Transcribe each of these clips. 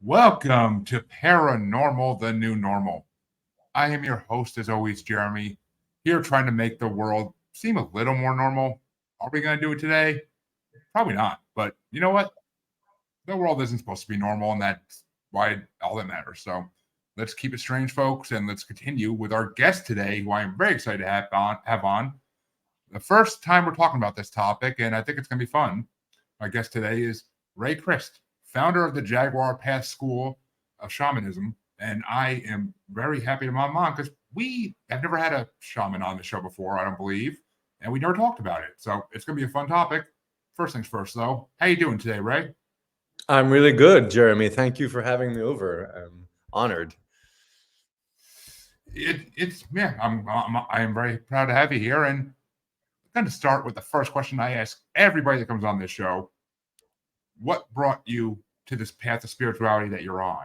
Welcome to Paranormal, the New Normal. I am your host, as always, Jeremy, here trying to make the world seem a little more normal. Are we going to do it today? Probably not. But you know what? The world isn't supposed to be normal, and that's why all that matters. So let's keep it strange, folks, and let's continue with our guest today, who I am very excited to have on. The first time we're talking about this topic, and I think it's going to be fun. My guest today is Ray Crist, founder of the Jaguar Path School of Shamanism. And I am very happy to have him on because we have never had a shaman on the show before, I don't believe. And we never talked about it. So it's going to be a fun topic. First things first, though. How you doing today, Ray? I'm really good, Jeremy. Thank you for having me over. I'm honored. I am very proud to have you here. And I'm going to start with the first question I ask everybody that comes on this show. What brought you to this path of spirituality that you're on?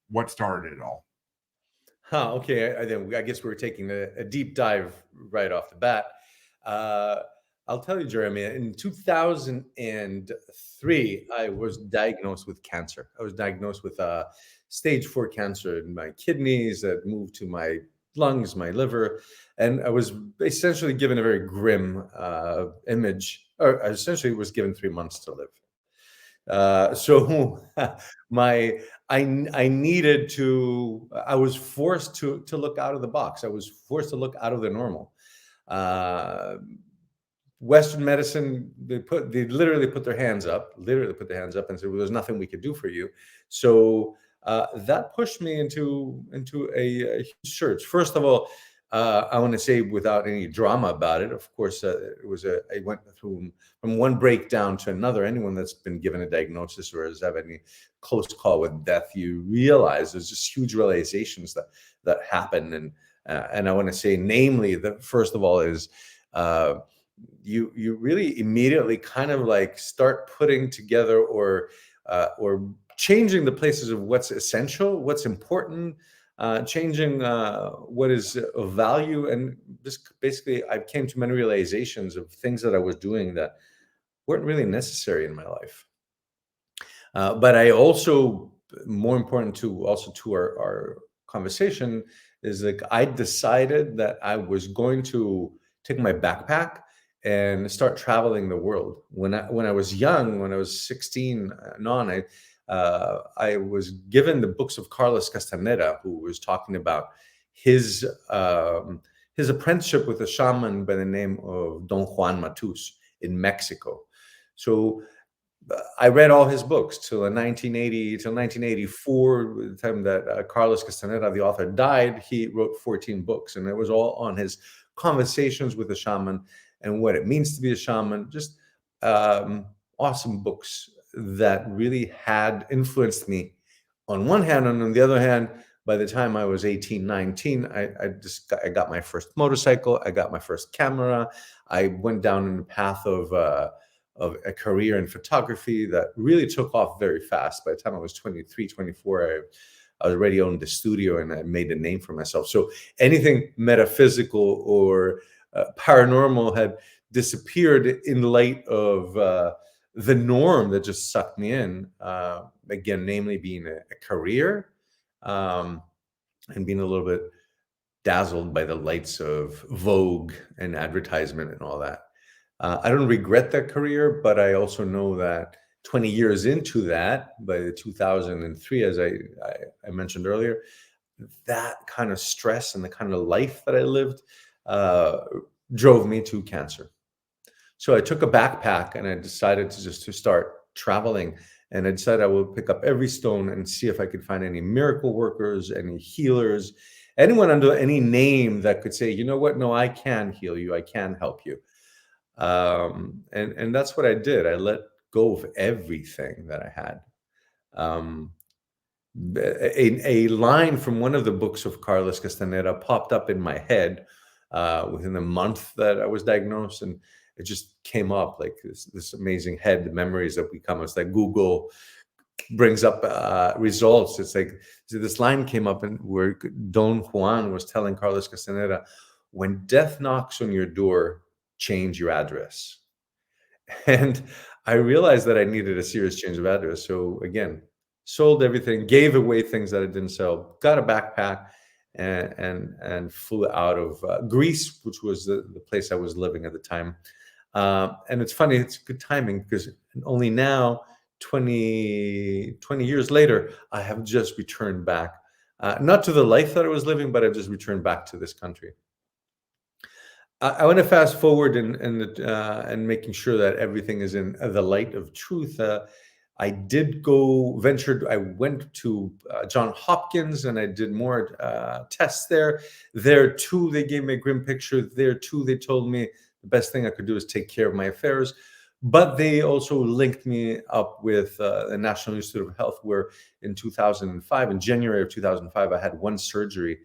What started it all? Okay. I guess we're taking a deep dive right off the bat. I'll tell you, Jeremy, in 2003, I was diagnosed with cancer. I was diagnosed with stage 4 cancer in my kidneys that moved to my lungs, my liver. And I was essentially given a very grim image, or I essentially was given 3 months to live. So my I needed to. I was forced to look out of the box. I was forced to look out of the normal. Uh, Western medicine, they literally put their hands up, and said, "Well, there's nothing we could do for you." So that pushed me into a huge search. First of all, I want to say, without any drama about it, of course, I went through from one breakdown to another. Anyone that's been given a diagnosis or has had any close call with death, you realize there's just huge realizations that happen. And I want to say, namely, that first of all is you really immediately kind of like start putting together or changing the places of what's essential, what's important, changing what is of value. And just basically, I came to many realizations of things that I was doing that weren't really necessary in my life. But I also, more important to our conversation, is like I decided that I was going to take my backpack and start traveling the world. When I was young, when I was 16 and on, I was given the books of Carlos Castaneda, who was talking about his apprenticeship with a shaman by the name of Don Juan Matus in Mexico. So I read all his books till 1984, the time that Carlos Castaneda, the author, died. He wrote 14 books, and it was all on his conversations with a shaman and what it means to be a shaman. Just awesome books that really had influenced me on one hand. And on the other hand, by the time I was 18, 19, I got my first motorcycle. I got my first camera. I went down in the path of a career in photography that really took off very fast. By the time I was 23, 24, I already owned a studio and I made a name for myself. So anything metaphysical or paranormal had disappeared in light of the norm that just sucked me in. Again, namely being a career and being a little bit dazzled by the lights of Vogue and advertisement and all that. I don't regret that career, but I also know that 20 years into that, by 2003, as I mentioned earlier, that kind of stress and the kind of life that I lived drove me to cancer. So I took a backpack and I decided to start traveling. And I decided I would pick up every stone and see if I could find any miracle workers, any healers, anyone under any name that could say, you know what, no, I can heal you, I can help you. And that's what I did. I let go of everything that I had. A line from one of the books of Carlos Castaneda popped up in my head within a month that I was diagnosed, and it just came up like this amazing head memories that become. It's like Google brings up results. It's like this line came up, and where Don Juan was telling Carlos Castaneda, "When death knocks on your door, change your address." And I realized that I needed a serious change of address. So again, sold everything, gave away things that I didn't sell, got a backpack, and flew out of Greece, which was the place I was living at the time. And it's funny, it's good timing because only now, 20 years later, I have just returned back, not to the life that I was living, but I've just returned back to this country. I want to fast forward and making sure that everything is in the light of truth. I did I went to John Hopkins and I did more tests there. There too, they gave me a grim picture. There too, they told me the best thing I could do is take care of my affairs. But they also linked me up with the National Institute of Health, where in 2005, in January of 2005, I had one surgery.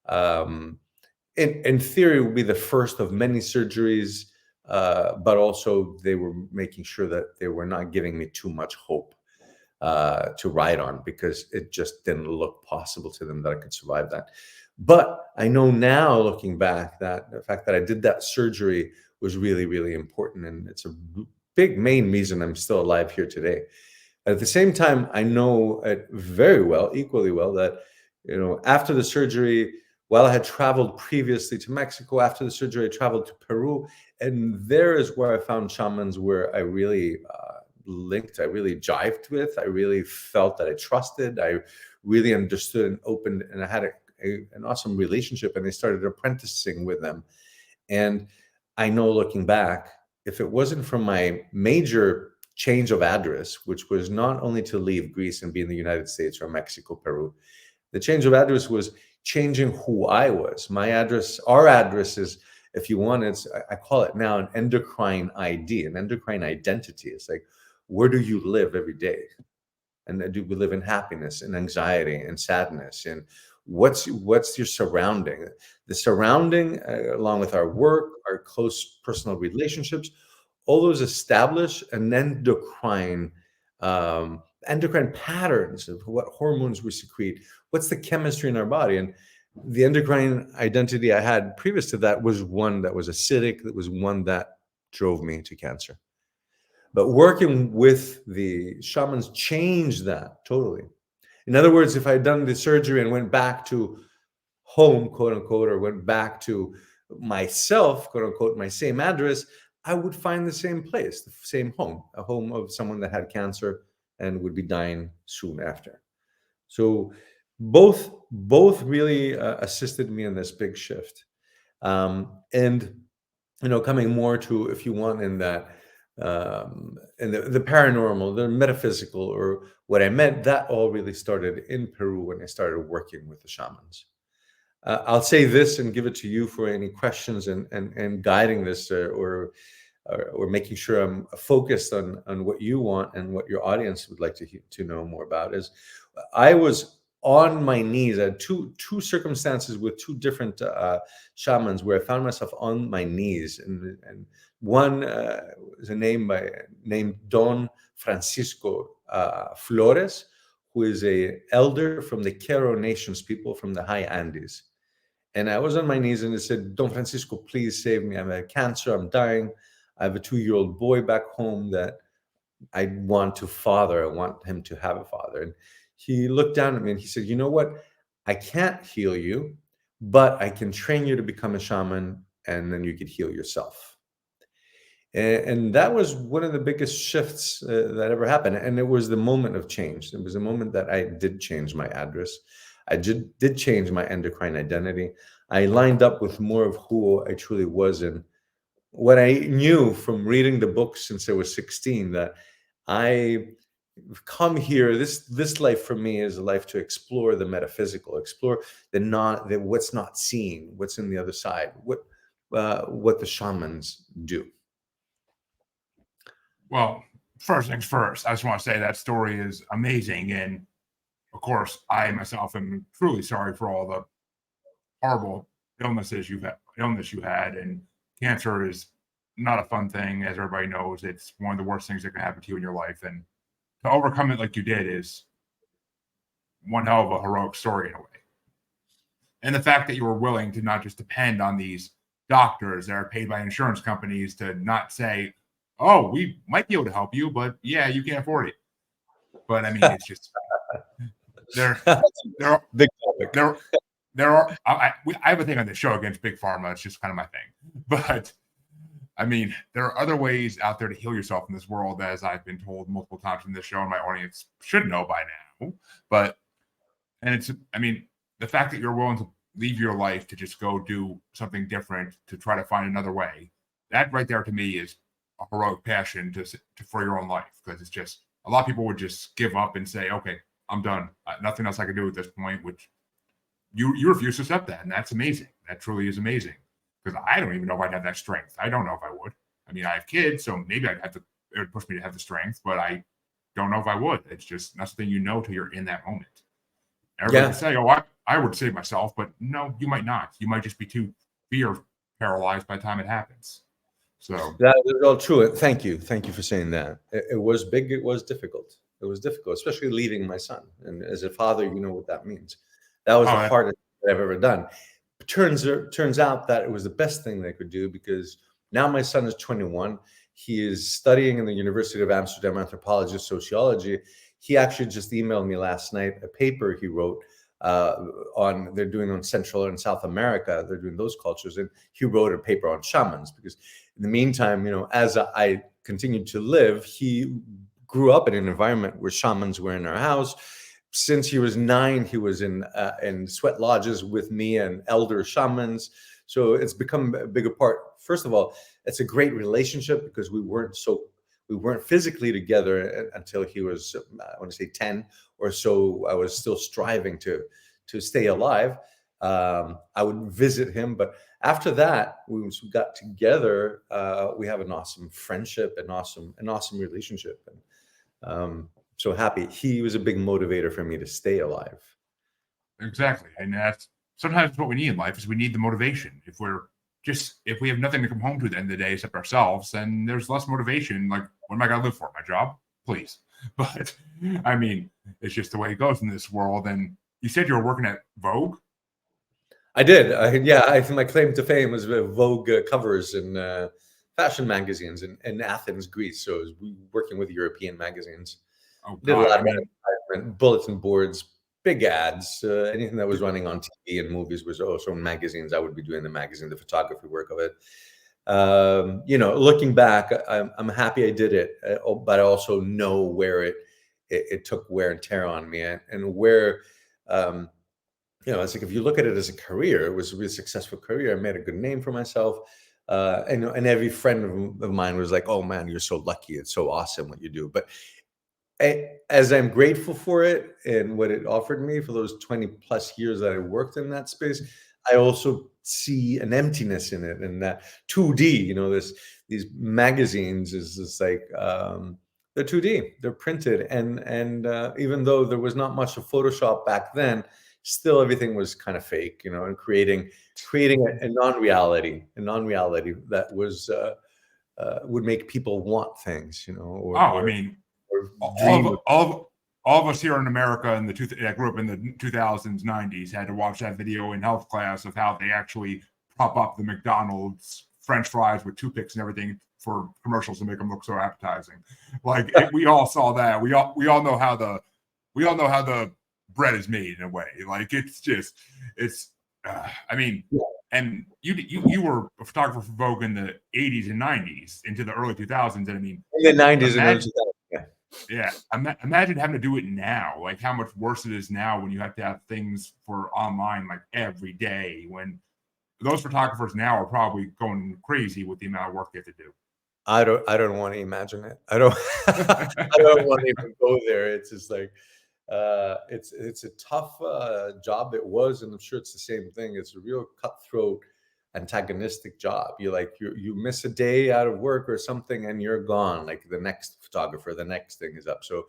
In theory, it would be the first of many surgeries, but also they were making sure that they were not giving me too much hope to ride on, because it just didn't look possible to them that I could survive that. But I know now, looking back, that the fact that I did that surgery was really, really important. And it's a big main reason I'm still alive here today. At the same time, I know it very well, equally well, that, after the surgery, while I had traveled previously to Mexico, after the surgery, I traveled to Peru. And there is where I found shamans where I really linked, I really jived with, I really felt that I trusted, I really understood and opened, and I had an awesome relationship, and they started apprenticing with them. And I know, looking back, if it wasn't for my major change of address, which was not only to leave Greece and be in the United States or Mexico, Peru, the change of address was changing who I was. My address, our address is, if you want, I call it now an endocrine ID, an endocrine identity. It's like, where do you live every day? And do we live in happiness and anxiety and sadness? And what's your surrounding? The surrounding, along with our work, our close personal relationships, all those establish an endocrine patterns of what hormones we secrete, what's the chemistry in our body. And the endocrine identity I had previous to that was one that was acidic, that was one that drove me to cancer. But working with the shamans changed that totally. In other words, if I had done the surgery and went back to home, quote unquote, or went back to myself, quote unquote, my same address, I would find the same place, the same home, a home of someone that had cancer and would be dying soon after. So both really assisted me in this big shift. And coming more to, if you want, in that and the paranormal, the metaphysical, or what I meant, that all really started in Peru when I started working with the shamans. I'll say this and give it to you for any questions and guiding this, or making sure I'm focused on what you want and what your audience would like to know more about. Is I was on my knees. I had two circumstances with two different shamans where I found myself on my knees, and one is named Don Francisco Flores, who is a elder from the Quero Nations people from the high Andes. And I was on my knees and I said, Don Francisco, please save me. I have cancer. I'm dying. I have a 2-year-old boy back home that I want to father. I want him to have a father. And he looked down at me and he said, you know what? I can't heal you, but I can train you to become a shaman, and then you could heal yourself. And that was one of the biggest shifts that ever happened. And it was the moment of change. It was the moment that I did change my address. I did change my endocrine identity. I lined up with more of who I truly was, and what I knew from reading the books since I was 16, that I come here. This life for me is a life to explore the metaphysical, explore the what's not seen, what's in the other side, what the shamans do. Well, first things first, I just want to say that story is amazing. And of course, I myself am truly sorry for all the horrible illness you had. And cancer is not a fun thing, as everybody knows. It's one of the worst things that can happen to you in your life. And to overcome it like you did is one hell of a heroic story in a way. And the fact that you were willing to not just depend on these doctors that are paid by insurance companies to not say, oh, we might be able to help you, but yeah, you can't afford it. But I mean, it's just there, That's there, are, a big topic. there are. I have a thing on the show against big pharma. It's just kind of my thing. But I mean, there are other ways out there to heal yourself in this world, as I've been told multiple times in this show, and my audience should know by now. But and it's, I mean, the fact that you're willing to leave your life to just go do something different to try to find another way, that right there to me is a heroic passion for your own life, because it's just a lot of people would just give up and say, okay, I'm done. Nothing else I can do at this point, which you refuse to accept that. And that's amazing. That truly is amazing, because I don't even know if I'd have that strength. I don't know if I would. I mean, I have kids, so maybe it would push me to have the strength, but I don't know if I would. It's just not something you know till you're in that moment. Everybody can say, oh, I would save myself, but no, you might not. You might just be too fear paralyzed by the time it happens. So that is all true. Thank you for saying that. It was big. It was difficult. It was difficult, especially leaving my son. And as a father, you know what that means. That was the hardest thing I've ever done. It turns out that it was the best thing they could do, because now my son is 21. He is studying in the University of Amsterdam anthropology, sociology. He actually just emailed me last night a paper he wrote they're doing on Central and South America. They're doing those cultures. And he wrote a paper on shamans, because in the meantime, as I continued to live, he grew up in an environment where shamans were in our house. Since he was 9, he was in sweat lodges with me and elder shamans. So it's become a bigger part. First of all, it's a great relationship, because we weren't physically together until he was, I want to say 10 or so. I was still striving to stay alive. I would visit him, but after that, once we got together, we have an awesome friendship, an awesome relationship, and so happy. He was a big motivator for me to stay alive. Exactly, and that's sometimes what we need in life, is we need the motivation. If we have nothing to come home to at the end of the day except ourselves, then there's less motivation. Like, what am I going to live for? My job? Please. But I mean, it's just the way it goes in this world. And you said you were working at Vogue? I did. I think my claim to fame was Vogue covers in fashion magazines in Athens, Greece. So I was working with European magazines. Oh, did God, a lot of advertisement, bulletin boards, big ads, anything that was running on TV and movies was also in magazines. I would be doing the photography work of it. Looking back, I'm happy I did it, but I also know where it took wear and tear on me, and where, it's like, if you look at it as a career, it was a really successful career. I made a good name for myself. And every friend of mine was like, oh man, you're so lucky. It's so awesome what you do. But as I'm grateful for it and what it offered me for those 20 plus years that I worked in that space, I also see an emptiness in it, and that 2D, these magazines is just like, they're 2D, they're printed. And even though there was not much of Photoshop back then, still everything was kind of fake, and creating a non-reality that was, would make people want things, I mean, all of us here in America that grew up in the 2000s, 90s had to watch that video in health class of how they actually prop up the McDonald's French fries with toothpicks and everything for commercials to make them look so appetizing. Like, we all saw that. We all know how the bread is made in a way. Like, I mean, and you were a photographer for Vogue in the 80s and 90s into the early 2000s. And I mean, in the 90s and early 2000s. Yeah. Imagine having to do it now, like how much worse it is now when you have to have things for online like every day, when those photographers now are probably going crazy with the amount of work they have to do. I don't want to imagine it. I don't I don't want to even go there. It's just like, it's a tough job. It was, and I'm sure it's the same thing. It's a real cutthroat, antagonistic job. You miss a day out of work or something and you're gone. Like, the next photographer, the next thing is up. So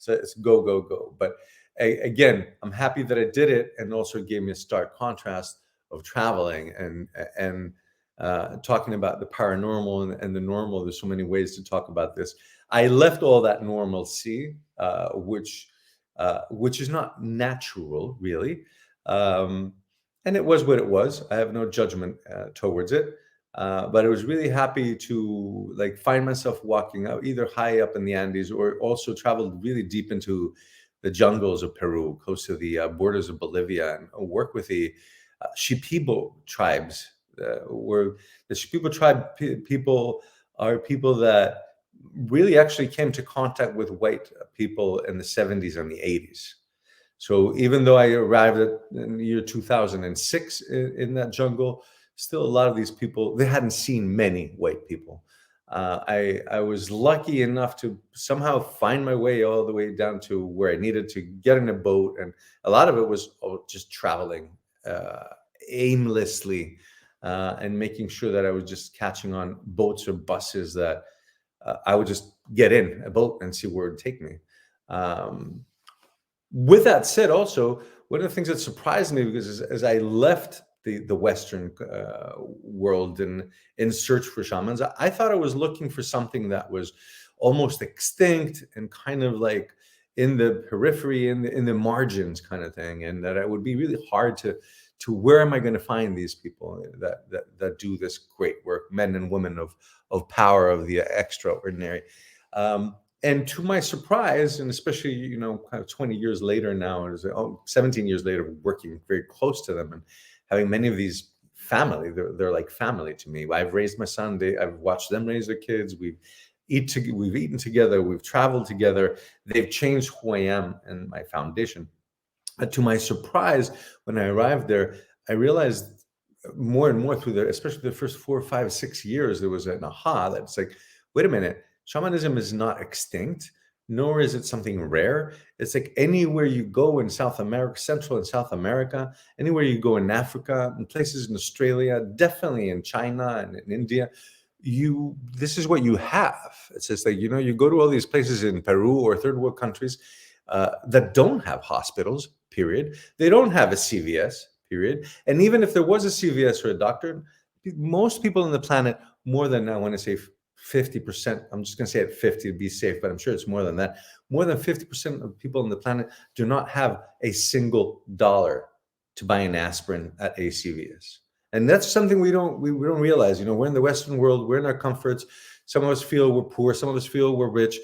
it's go. But again, I'm happy that I did it, and also gave me a stark contrast of traveling and talking about the paranormal and the normal. There's so many ways to talk about this. I left all that normalcy, which is not natural, really. And it was what it was. I have no judgment towards it. But I was really happy to find myself walking out either high up in the Andes, or also traveled really deep into the jungles of Peru, close to the borders of Bolivia, and work with the Shipibo tribes. Where the Shipibo tribe people are people that really actually came to contact with white people in the 70s and the 80s. So even though I arrived in the year 2006 that jungle, still a lot of these people, they hadn't seen many white people. I was lucky enough to somehow find my way all the way down to where I needed to get in a boat, and a lot of it was just traveling aimlessly, and making sure that I was just catching on boats or buses that I would just get in a boat and see where it would take me. With that said, also, one of the things that surprised me, because as I left the Western world in search for shamans, I thought I was looking for something that was almost extinct and kind of like in the periphery, in the margins kind of thing, and that it would be really hard to where am I going to find these people that do this great work, men and women of power, of the extraordinary. And to my surprise, and especially, kind of 20 years later now, 17 years later, working very close to them and having many of these family, they're like family to me. I've raised my son, I've watched them raise their kids. We've eaten together, we've traveled together. They've changed who I am and my foundation. But to my surprise, when I arrived there, I realized more and more through especially the first 4, 5, 6 years, there was an aha that's like, wait a minute, shamanism is not extinct, nor is it something rare. It's like anywhere you go in South America, Central and South America, anywhere you go in Africa, in places in Australia, definitely in China and in India, this is what you have. It's just like, you go to all these places in Peru or third world countries that don't have hospitals, period. They don't have a CVS, period. And even if there was a CVS or a doctor, most people on the planet, more than, I want to say 50%, I'm just going to say at 50 to be safe, but I'm sure it's more than that. More than 50% of people on the planet do not have a single dollar to buy an aspirin at a CVS. And that's something we don't realize. We're in the Western world, we're in our comforts. Some of us feel we're poor, some of us feel we're rich,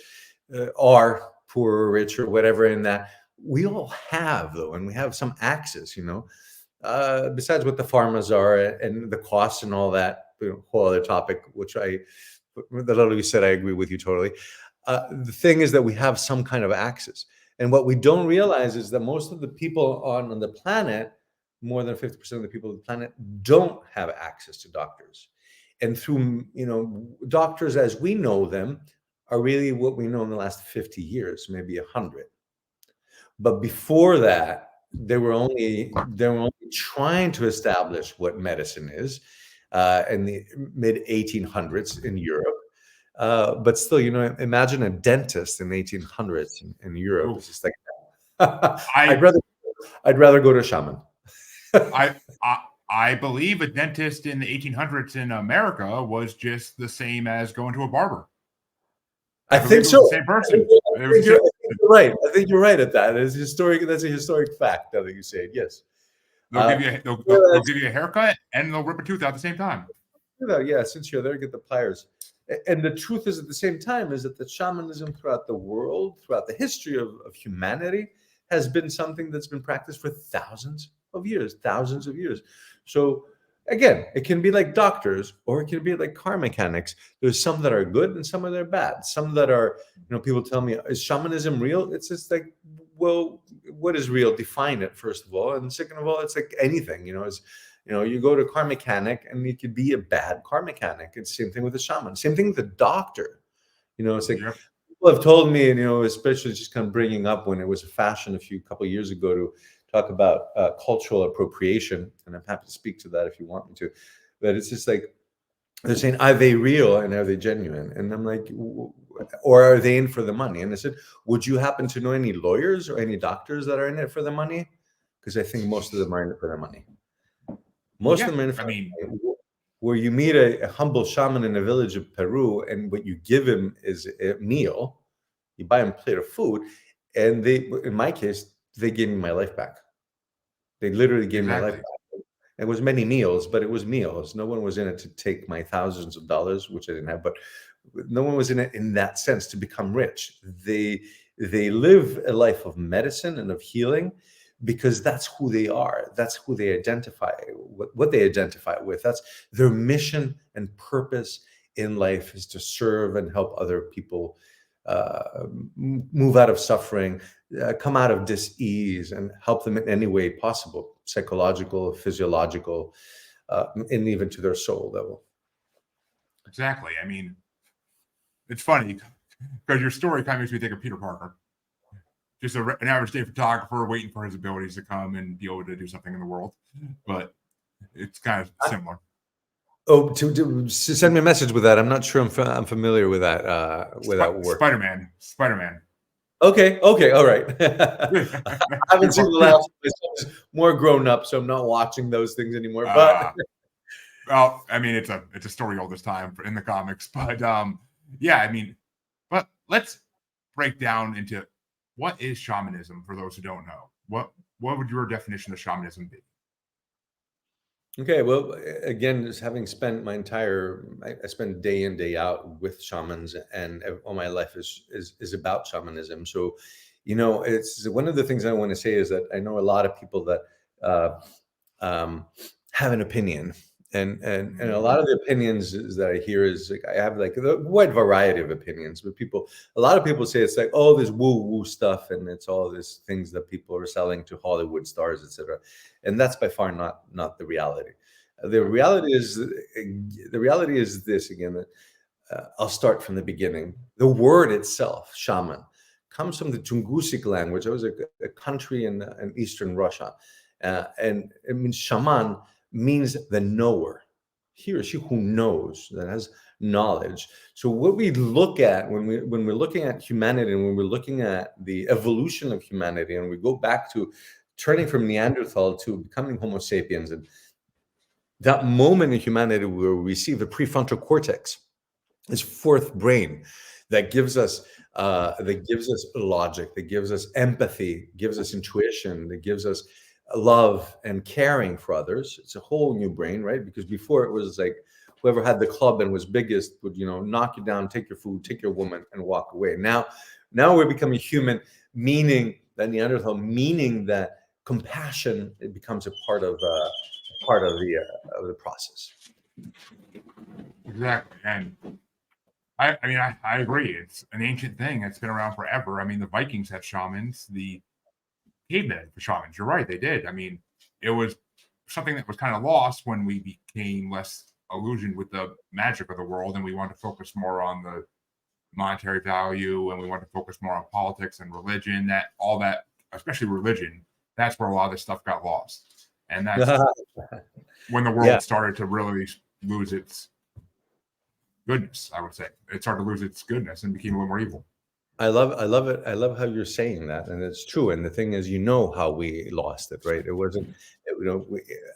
are poor or rich or whatever in that. We all have, though, and we have some access, besides what the pharmas are and the costs and all that, whole other topic, which the little you said, I agree with you totally. The thing is that we have some kind of access. And what we don't realize is that most of the people on the planet, more than 50% of the people on the planet, don't have access to doctors. And through, doctors as we know them are really what we know in the last 50 years, maybe 100. But before that, they were only trying to establish what medicine is in the mid 1800s in Europe. But still, imagine a dentist in the 1800s in Europe. Oof. It's just like, I'd rather go to a shaman. I believe a dentist in the 1800s in America was just the same as going to a barber. I think so. The same person. I think you're right. I think you're right at that. It's historic. That's a historic fact. Now that you say it, yes. They'll give you a haircut and they'll rip a tooth out at the same time. Yeah, since you're there, get the pliers. And the truth is, at the same time, is that the shamanism throughout the world, throughout the history of humanity, has been something that's been practiced for thousands of years. So again, it can be like doctors, or it can be like car mechanics. There's some that are good and some that are bad. Some that are, people tell me, is shamanism real? It's just like, well, what is real? Define it, first of all. And second of all, it's like anything, you go to a car mechanic and it could be a bad car mechanic. It's the same thing with a shaman. Same thing with a doctor. It's like, Yep. People have told me, especially just kind of bringing up when it was a fashion a couple of years ago to talk about cultural appropriation, and I'm happy to speak to that if you want me to. But it's just like they're saying, are they real and are they genuine? And I'm like, or are they in for the money? And I said, would you happen to know any lawyers or any doctors that are in it for the money? Because I think most of them are in it for their money. Most of them are in it for the money. Where you meet a humble shaman in a village of Peru, and what you give him is a meal. You buy him a plate of food, and in my case, they gave me my life back. They literally gave me my life back. It was many meals, but it was meals. No one was in it to take my thousands of dollars, which I didn't have, but no one was in it in that sense to become rich. They live a life of medicine and of healing because that's who they are. That's who they identify, what they identify with. That's their mission and purpose in life, is to serve and help other people move out of suffering, come out of dis-ease, and help them in any way possible, psychological, physiological, and even to their soul level. Exactly. I mean, it's funny because your story kind of makes me think of Peter Parker. Just an average day photographer waiting for his abilities to come and be able to do something in the world. But it's kind of similar. Oh, to send me a message with that. I'm not sure I'm familiar with that word. Spider-Man. Okay, all right. I haven't seen the last one. More grown up, so I'm not watching those things anymore. But well, I mean, it's a story all this time in the comics. But yeah, I mean, but let's break down into what is shamanism for those who don't know. What would your definition of shamanism be? okay, well, again, just having spent my I spend day in, day out with shamans, and all my life is about shamanism. So, it's one of the things I want to say is that I know a lot of people that uh, have an opinion, and a lot of the opinions that I hear is like, I have like a wide variety of opinions, but a lot of people say it's like, oh, this woo woo stuff, and it's all these things that people are selling to Hollywood stars, etc. And that's by far not the reality. The reality is this again. That I'll start from the beginning. The word itself, shaman, comes from the Tungusic language. It was a country in eastern Russia, and it means shaman means the knower, he or she who knows, that has knowledge. So what we look at when we're looking at humanity, and when we're looking at the evolution of humanity, and we go back to turning from Neanderthal to becoming Homo sapiens, and that moment in humanity where we receive the prefrontal cortex, this fourth brain that gives us logic, that gives us empathy, gives us intuition, that gives us love and caring for others. It's a whole new brain, right? Because before it was like whoever had the club and was biggest would, knock you down, take your food, take your woman, and walk away. Now we're becoming human, meaning that Neanderthal, meaning that compassion, it becomes a part of the process. Exactly. And I mean, I agree. It's an ancient thing. It's been around forever. I mean, the Vikings had shamans, the cavemen had shamans. You're right, they did. I mean, it was something that was kind of lost when we became less illusioned with the magic of the world, and we wanted to focus more on the monetary value, and we wanted to focus more on politics and religion. All that, especially religion, that's where a lot of this stuff got lost. And that's when the world started to really lose its goodness, I would say. It started to lose its goodness and became a little more evil. I love it. I love how you're saying that, and it's true. And the thing is, how we lost it, right? It wasn't,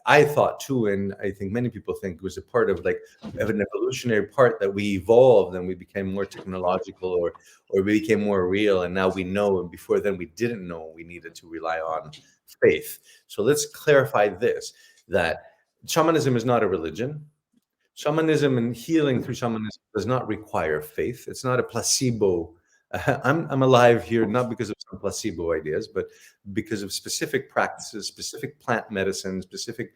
I thought too, and I think many people think it was a part of an evolutionary part that we evolved and we became more technological, or we became more real, and now we know. And before then, we didn't know. We needed to rely on faith. So let's clarify this: that shamanism is not a religion. Shamanism and healing through shamanism does not require faith. It's not a placebo. I'm alive here not because of some placebo ideas, but because of specific practices, specific plant medicine, specific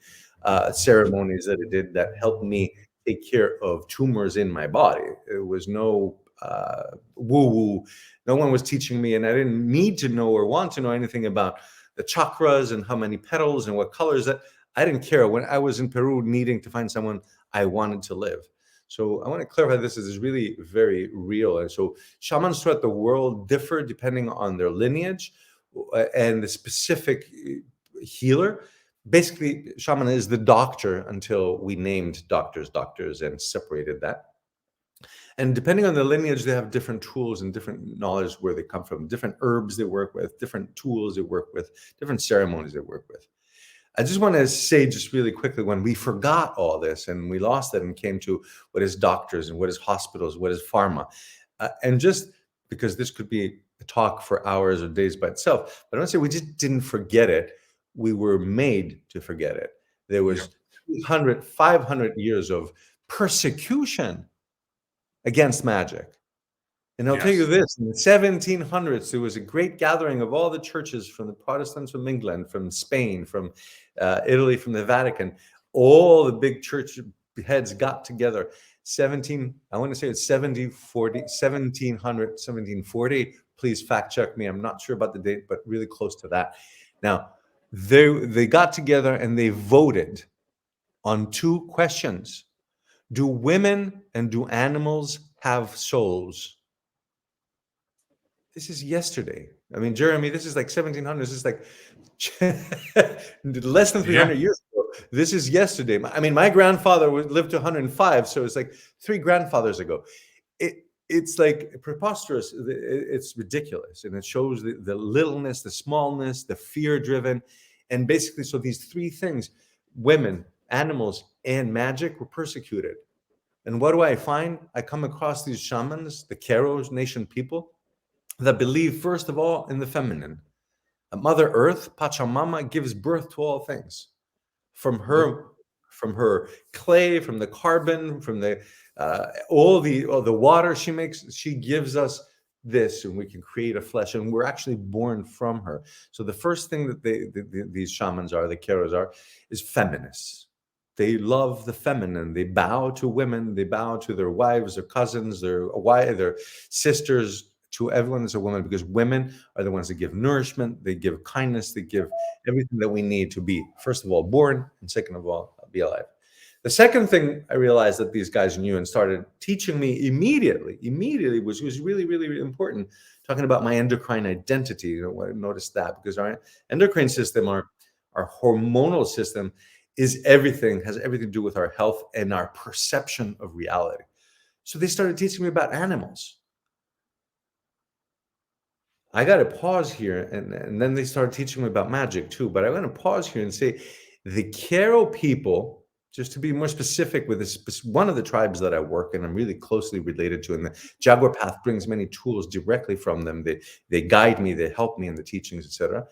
ceremonies that I did that helped me take care of tumors in my body. It was no woo-woo. No one was teaching me, and I didn't need to know or want to know anything about the chakras and how many petals and what colors. That I didn't care. When I was in Peru needing to find someone, I wanted to live. So I want to clarify this is really very real. And so shamans throughout the world differ depending on their lineage and the specific healer. Basically, shaman is the doctor until we named doctors and separated that. And depending on the lineage, they have different tools and different knowledge where they come from, different herbs they work with, different tools they work with, different ceremonies they work with. I just want to say just really quickly, when we forgot all this and we lost it and came to what is doctors and what is hospitals, what is pharma, and just because this could be a talk for hours or days by itself, but I want to say we just didn't forget it. We were made to forget it. There was 300, 500 years of persecution against magic. And I'll tell you Yes. this, in the 1700s, there was a great gathering of all the churches from the Protestants from England, from Spain, from Italy, from the Vatican. All the big church heads got together. 17, I want to say it's 1740. Please fact check me. I'm not sure about the date, but really close to that. Now, they got together and they voted on two questions. Do women and do animals have souls? This is yesterday. I mean, Jeremy, this is like 1700s. This is like less than 300 Yeah. years ago. This is yesterday. I mean, my grandfather lived to 105, so it's like three grandfathers ago. It's like preposterous. It's ridiculous, and it shows the littleness, the smallness, the fear-driven, and basically, so these three things: women, animals, and magic were persecuted. And what do I find? I come across these shamans, the Karo Nation people, that believe, first of all, in the feminine. Mother Earth, Pachamama, gives birth to all things. From her, from her clay, from the carbon, from the all the water she makes, she gives us this, and we can create a flesh, and we're actually born from her. So the first thing that these shamans are, the Keros are, is feminists. They love the feminine. They bow to women. They bow to their wives, their cousins, their sisters, to everyone as a woman, because women are the ones that give nourishment, they give kindness, they give everything that we need to be, first of all, born, and second of all, be alive. The second thing I realized that these guys knew and started teaching me immediately, which was really, really, really important, talking about my endocrine identity. You know, I noticed that because our endocrine system, our hormonal system, has everything to do with our health and our perception of reality. So they started teaching me about animals. I got to pause here, and then they started teaching me about magic too. But I want to pause here and say the Karo people, just to be more specific with this, one of the tribes that I work in, I'm really closely related to, and the Jaguar Path brings many tools directly from them. They guide me, they help me in the teachings, etc.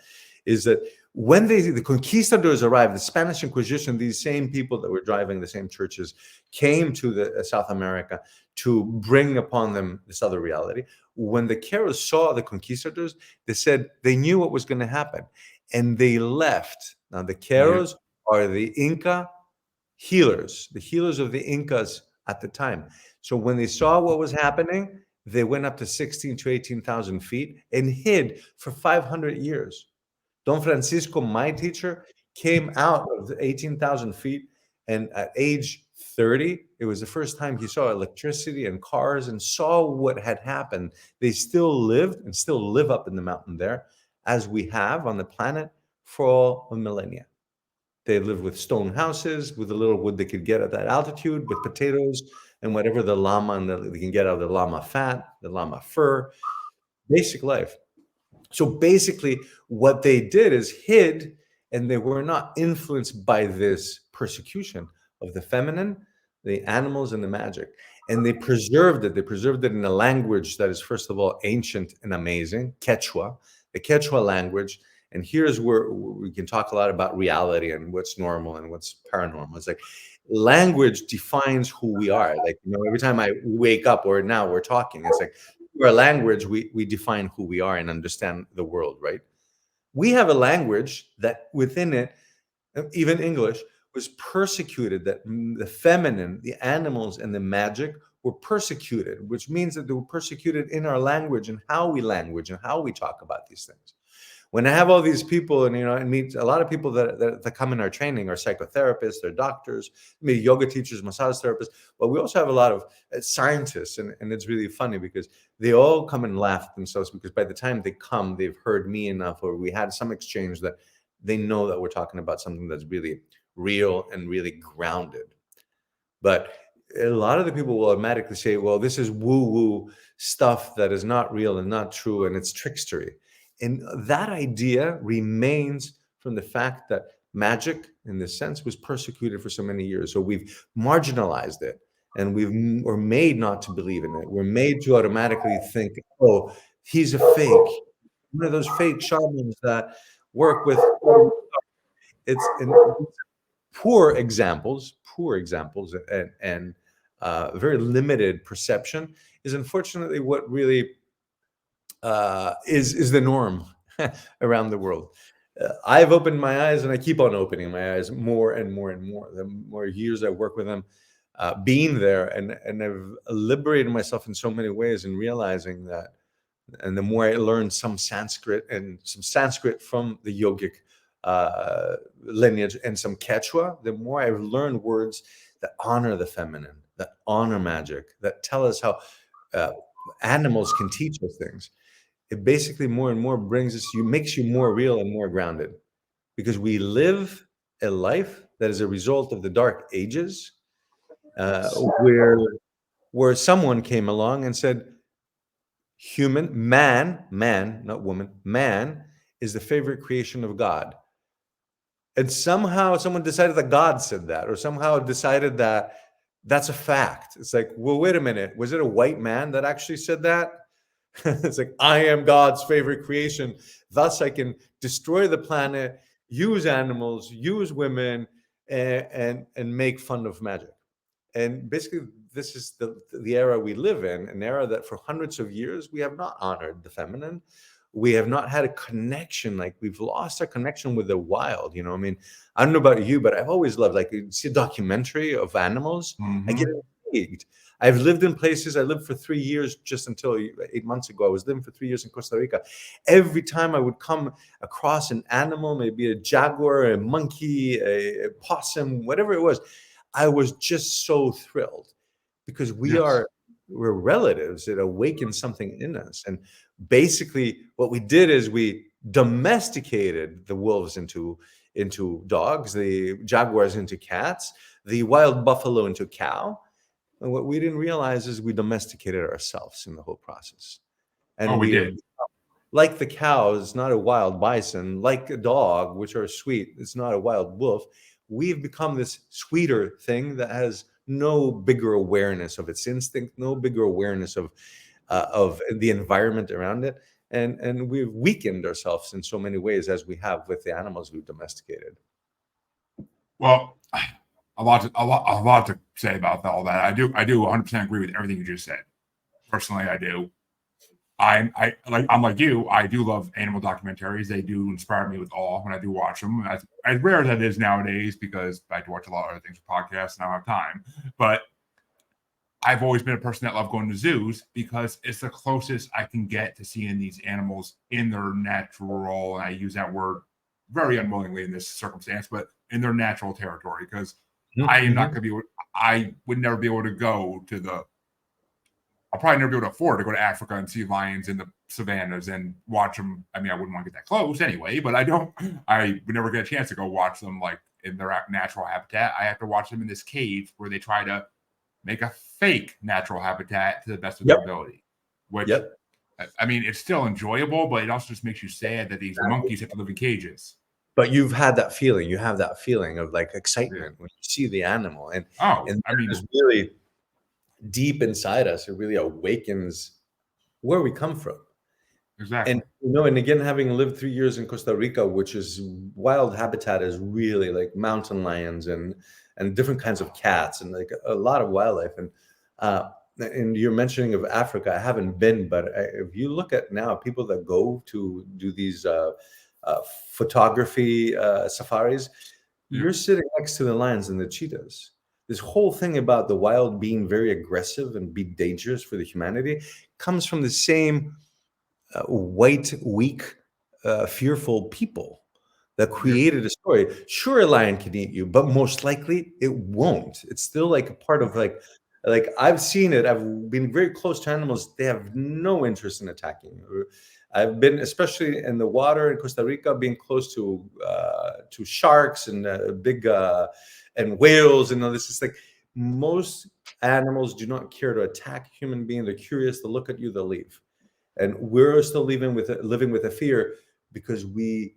Is that when the conquistadors arrived, the Spanish Inquisition, these same people that were driving the same churches came to the South America to bring upon them this other reality. When the Keros saw the conquistadors, they said they knew what was going to happen, and they left. Now the Keros are the Inca healers, the healers of the Incas at the time. So when they saw what was happening, they went up to 16 to 18,000 feet and hid for 500 years. Don Francisco, my teacher, came out of the 18,000 feet, and at age 30, it was the first time he saw electricity and cars and saw what had happened. They still lived and still live up in the mountain there, as we have on the planet for all of millennia. They live with stone houses, with the little wood they could get at that altitude, with potatoes and whatever the llama and they can get out of the llama fat, the llama fur, basic life. So basically, what they did is hid, and they were not influenced by this persecution of the feminine, the animals, and the magic. And they preserved it. They preserved it in a language that is, first of all, ancient and amazing, Quechua, the Quechua language. And here's where we can talk a lot about reality and what's normal and what's paranormal. It's like language defines who we are. Like, you know, every time I wake up, or now we're talking, it's like, through our language, we define who we are and understand the world, right? We have a language that within it, even English, was persecuted, that the feminine, the animals, and the magic were persecuted, which means that they were persecuted in our language and how we language and how we talk about these things. When I have all these people, and I meet a lot of people that come in our training, are psychotherapists, they're doctors, maybe yoga teachers, massage therapists, but we also have a lot of scientists, and it's really funny because they all come and laugh themselves, because by the time they come, they've heard me enough, or we had some exchange that they know that we're talking about something that's really real and really grounded. But a lot of the people will automatically say, well, this is woo-woo stuff that is not real and not true, and it's trickstery. And that idea remains from the fact that magic, in this sense, was persecuted for so many years. So we've marginalized it, and we're made not to believe in it. We're made to automatically think, oh, he's a fake. One of those fake shamans that work with, it's poor examples, and very limited perception is unfortunately what really is the norm around the world. I've opened my eyes, and I keep on opening my eyes more and more and more. The more years I work with them, being there, and I've liberated myself in so many ways, and realizing that. And the more I learned some Sanskrit from the yogic lineage and some Quechua, the more I've learned words that honor the feminine, that honor magic, that tell us how animals can teach us things. It basically more and more makes you more real and more grounded, because we live a life that is a result of the dark ages, where someone came along and said, man, not woman, man is the favorite creation of God. And somehow someone decided that God said that, or somehow decided that that's a fact. It's like, well, wait a minute. Was it a white man that actually said that? It's like, I am God's favorite creation. Thus, I can destroy the planet, use animals, use women, and make fun of magic. And basically, this is the era we live in, an era that for hundreds of years we have not honored the feminine. We have not had a connection. Like, we've lost our connection with the wild. I mean, I don't know about you, but I've always loved, like, you see a documentary of animals, I get intrigued. I've lived in places. I lived for 3 years, just until 8 months ago. I was living for 3 years in Costa Rica. Every time I would come across an animal, maybe a jaguar, a monkey, a possum, whatever it was, I was just so thrilled, because Yes. we're relatives. It awakens something in us. And basically what we did is we domesticated the wolves into dogs, the jaguars into cats, the wild buffalo into cow. And what we didn't realize is we domesticated ourselves in the whole process. Oh, And we we have, did. like the cow is not a wild bison, like a dog, which are sweet, it's not a wild wolf. We've become this sweeter thing that has no bigger awareness of its instinct, no bigger awareness of the environment around it, and we've weakened ourselves in so many ways, as we have with the animals we've domesticated. Well, a lot to say about all that. I do 100% agree with everything you just said. Personally, I do. I'm like you. I do love animal documentaries. They do inspire me with awe when I do watch them. As rare as that is nowadays, because I do watch a lot of other things for podcasts and I don't have time. But I've always been a person that loved going to zoos, because it's the closest I can get to seeing these animals in their natural, and I use that word very unwillingly in this circumstance, but in their natural territory. Because I am not Mhm. going to be, I would never be able to go to I'll probably never be able to afford to go to Africa and see lions in the savannas and watch them. I mean, I wouldn't want to get that close anyway, but I would never get a chance to go watch them like in their natural habitat. I have to watch them in this cage where they try to make a fake natural habitat to the best of Yep. their ability, which, Yep. I mean, it's still enjoyable, but it also just makes you sad that these monkeys have to live in cages. But you've had that feeling. You have that feeling of, like, Yeah. excitement when you see the animal, and Oh, and I that mean, is really deep inside us. It really awakens where we come from. And exactly. and again, having lived 3 years in Costa Rica, which is wild habitat, is really like mountain lions and different kinds of cats, and like a lot of wildlife. And you're mentioning of Africa. I haven't been, but if you look at now people that go to do these uh, photography safaris, Yeah. you're sitting next to the lions and the cheetahs. This whole thing about the wild being very aggressive and be dangerous for the humanity comes from the same white, weak, fearful people that Yeah. created a story. Sure, a lion can eat you, but most likely it won't. It's still like a part of, like I've seen it. I've been very close to animals. They have no interest in attacking you. I've been, especially in the water in Costa Rica, being close to sharks and big and whales and all this. It's like most animals do not care to attack a human being. They're curious. They'll look at you. They'll leave, and we're still living with a fear, because we've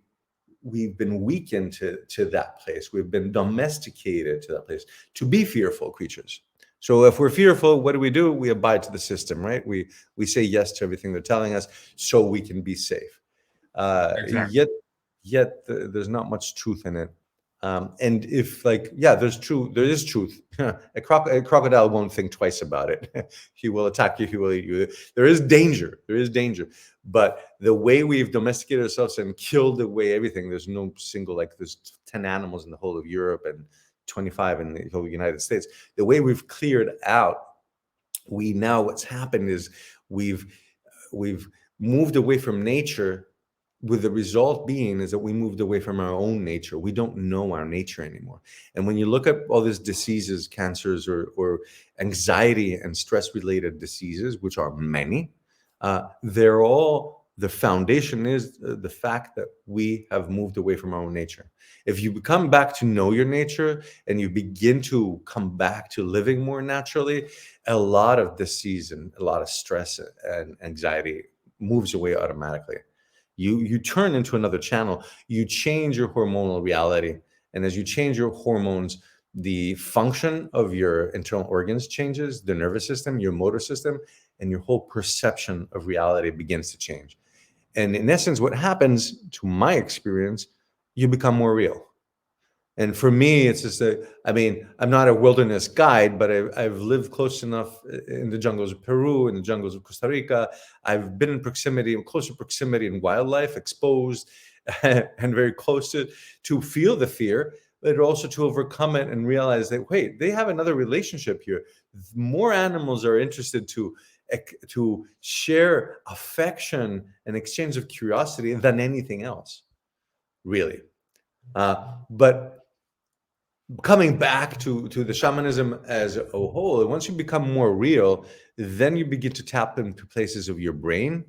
been weakened to that place. We've been domesticated to that place to be fearful creatures. So if we're fearful, what do? We abide to the system, right? We say yes to everything they're telling us, so we can be safe. Exactly. Yet there's not much truth in it. And if like, yeah, there is truth. A crocodile won't think twice about it. He will attack you. He will eat you. There is danger. There is danger. But the way we've domesticated ourselves and killed away everything, there's no single, like there's 10 animals in the whole of Europe and 25 in the whole United States. The way we've cleared out, what's happened is we've we've moved away from nature, with the result being is that we moved away from our own nature. We don't know our nature anymore. And when you look at all these diseases, cancers, or anxiety and stress related diseases, which are many, they're all, the foundation is the fact that we have moved away from our own nature. If you come back to know your nature and you begin to come back to living more naturally, a lot of disease and a lot of stress and anxiety moves away automatically. You turn into another channel. You change your hormonal reality, and as you change your hormones, the function of your internal organs changes, the nervous system, your motor system, and your whole perception of reality begins to change. And in essence, what happens, to my experience, you become more real. And for me, it's just I mean, I'm not a wilderness guide, but I've lived close enough in the jungles of Peru, in the jungles of Costa Rica. I've been in proximity, closer proximity in wildlife, exposed and very close to feel the fear, but also to overcome it and realize that, wait, they have another relationship here. More animals are interested to share affection and exchange of curiosity than anything else, really. But coming back to the shamanism as a whole, once you become more real, then you begin to tap into places of your brain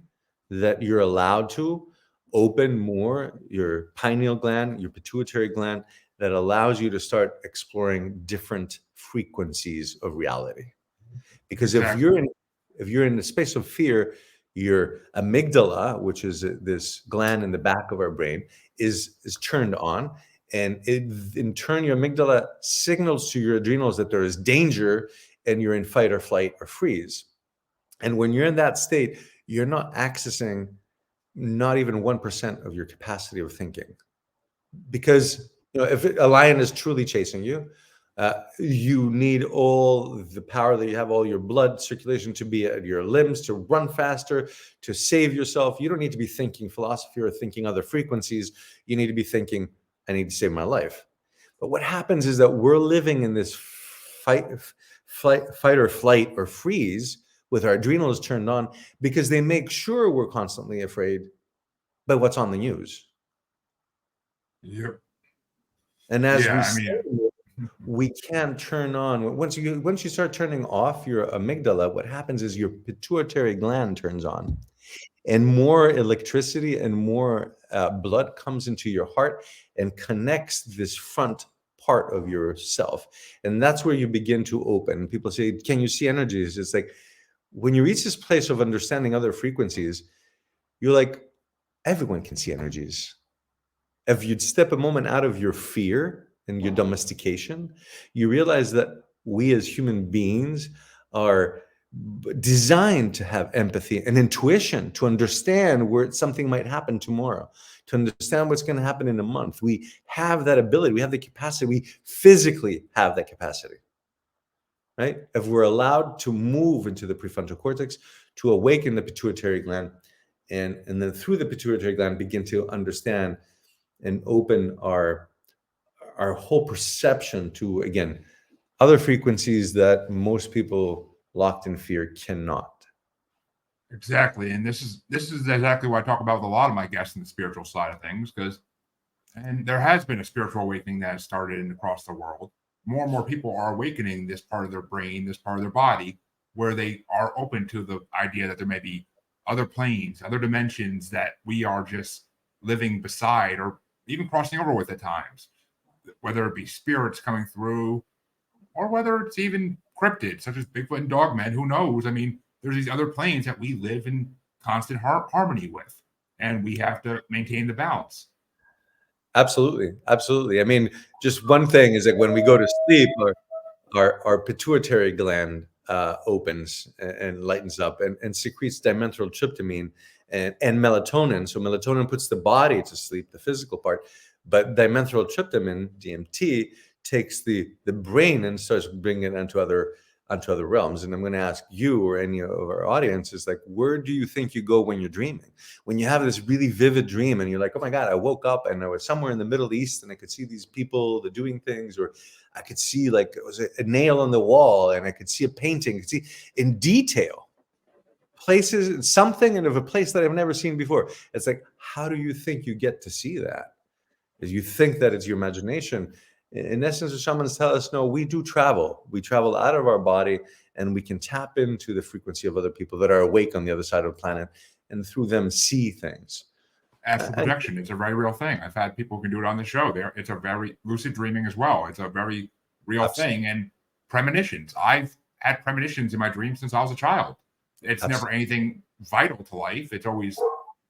that you're allowed to open more, your pineal gland, your pituitary gland, that allows you to start exploring different frequencies of reality. Because Exactly. if you're in the space of fear, your amygdala, which is this gland in the back of our brain, is turned on, and it, in turn, your amygdala signals to your adrenals that there is danger, and you're in fight or flight or freeze. And when you're in that state, you're not accessing not even 1% of your capacity of thinking, because if a lion is truly chasing you, you need all the power that you have, all your blood circulation to be at your limbs, to run faster, to save yourself. You don't need to be thinking philosophy or thinking other frequencies. You need to be thinking, I need to save my life. But what happens is that we're living in this fight or flight or freeze with our adrenals turned on, because they make sure we're constantly afraid by what's on the news. Yep. And as Yeah. we I say, mean, we can't turn on, once you start turning off your amygdala, what happens is your pituitary gland turns on, and more electricity and more blood comes into your heart and connects this front part of yourself, and that's where you begin to open. People say, can you see energies? It's like, when you reach this place of understanding other frequencies, you're like, everyone can see energies. If you'd step a moment out of your fear and your domestication, you realize that we as human beings are designed to have empathy and intuition, to understand where something might happen tomorrow, to understand what's going to happen in a month. We have that ability. We have the capacity. We physically have that capacity, right? If we're allowed to move into the prefrontal cortex, to awaken the pituitary gland, and then through the pituitary gland begin to understand and open our whole perception to, again, other frequencies that most people locked in fear cannot. exactly. And this is exactly what I talk about with a lot of my guests in the spiritual side of things, because and there has been a spiritual awakening that has started across the world. More and more people are awakening this part of their brain, this part of their body, where they are open to the idea that there may be other planes, other dimensions that we are just living beside or even crossing over with at times, whether it be spirits coming through or whether it's even cryptids such as Bigfoot and Dogmen. Who knows? I mean, there's these other planes that we live in constant harmony with, and we have to maintain the balance. Absolutely, absolutely. I mean, just one thing is that when we go to sleep, our pituitary gland opens and lightens up, and secretes dimethyltryptamine and melatonin. So melatonin puts the body to sleep, the physical part. But dimethyltryptamine, DMT, takes the brain and starts bringing it onto other realms. And I'm going to ask you or any of our audience is like, where do you think you go when you're dreaming? When you have this really vivid dream and you're like, oh my God, I woke up and I was somewhere in the Middle East and I could see these people, they're doing things, or I could see like it was a nail on the wall and I could see a painting, I could see in detail places, something and of a place that I've never seen before. It's like, how do you think you get to see that? Is you think that it's your imagination. In essence, the shamans tell us, no, we do travel. We travel out of our body and we can tap into the frequency of other people that are awake on the other side of the planet and through them see things. Astral And projection, it's a very real thing. I've had people who can do it on the show. It's a very lucid dreaming as well. It's a very real absolutely. thing. And premonitions. I've had premonitions in my dreams since I was a child. It's never Absolutely. anything vital to life. It's always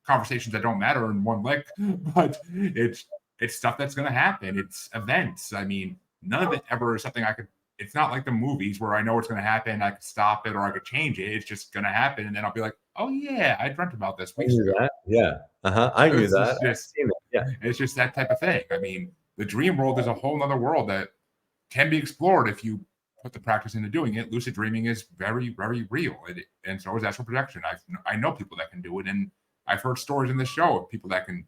conversations that don't matter in one lick, but it's stuff that's going to happen. It's events. I mean, none of it ever is something I could. It's not like the movies where I know it's going to happen. I could stop it or I could change it. It's just going to happen, and then I'll be like, "Oh yeah, I dreamt about this I weeks knew ago." that. Yeah. I knew It's that. just, I've seen it. Yeah. it's just that type of thing. I mean, the dream world is a whole nother world that can be explored if you put the practice into doing it. Lucid dreaming is very, very real, and so is astral projection. I know people that can do it, and I've heard stories in the show of people that can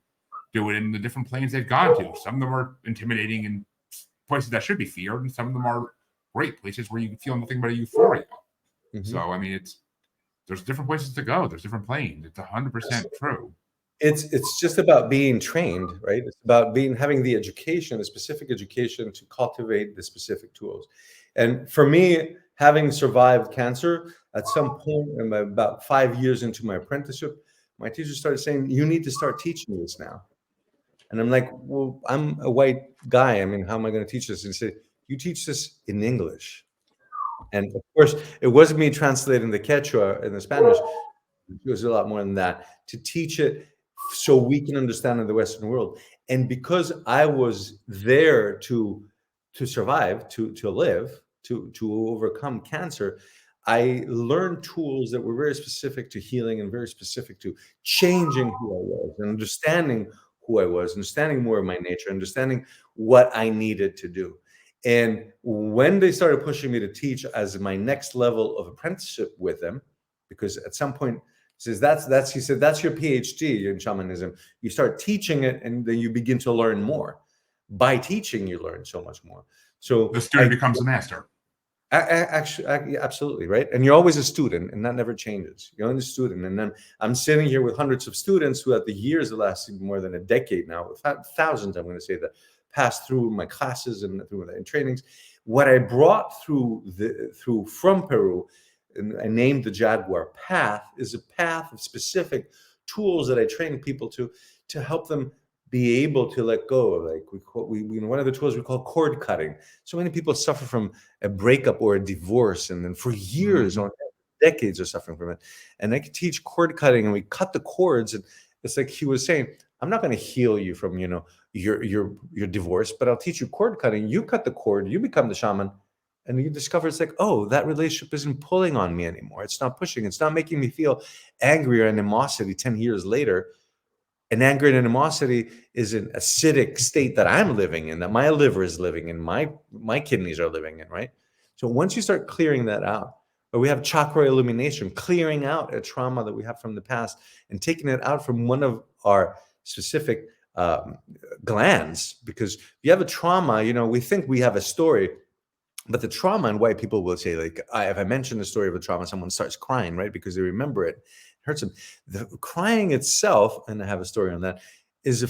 do it in the different planes they've gone to. Some of them are intimidating and places that should be feared, and some of them are great places where you feel nothing but a euphoria. Mhm. So I mean, there's different places to go. There's different planes. It's 100% true. It's just about being trained, right? It's about having the education, the specific education to cultivate the specific tools. And for me, having survived cancer, at some point, about 5 years into my apprenticeship, my teacher started saying, "You need to start teaching this now." And I'm like, "Well, I'm a white guy. I mean, how am I going to teach this?" And he said, "You teach this in English." And of course, it wasn't me translating the Quechua in the Spanish. It was a lot more than that, to teach it so we can understand in the Western world. And because I was there to survive, to live, to overcome cancer, I learned tools that were very specific to healing and very specific to changing who I was and understanding who I was, understanding more of my nature, understanding what I needed to do. And when they started pushing me to teach as my next level of apprenticeship with them, because at some point he says that's he said that's your PhD in shamanism. You start teaching it, and then you begin to learn more. By teaching, you learn so much more. So The student becomes the master. actually, yeah, absolutely right. And you're always a student, and that never changes. You're always a student. And then I'm sitting here with hundreds of students who, at the years that lasted more than a decade now, thousands, I'm going to say, that passed through my classes and through my trainings. What I brought through from Peru, and I named the Jaguar Path, is a path of specific tools that I train people to help them be able to let go of. Like one of the tools we call cord cutting. So many people suffer from a breakup or a divorce, and then for years Mhm. or decades are suffering from it. And I could teach cord cutting, and we cut the cords. And it's like he was saying, I'm not going to heal you from your divorce, but I'll teach you cord cutting. You cut the cord, you become the shaman, and you discover it's like, oh, that relationship isn't pulling on me anymore. It's not pushing. It's not making me feel angry or animosity 10 years later. And anger and animosity is an acidic state that I'm living in, that my liver is living in, my kidneys are living in, right? So once you start clearing that out, or we have chakra illumination, clearing out a trauma that we have from the past and taking it out from one of our specific glands, because if you have a trauma, we think we have a story, but the trauma, and why people will say, like, if I mention the story of a trauma, someone starts crying, right? Because they remember it. It hurts them. The crying itself, and I have a story on that, it's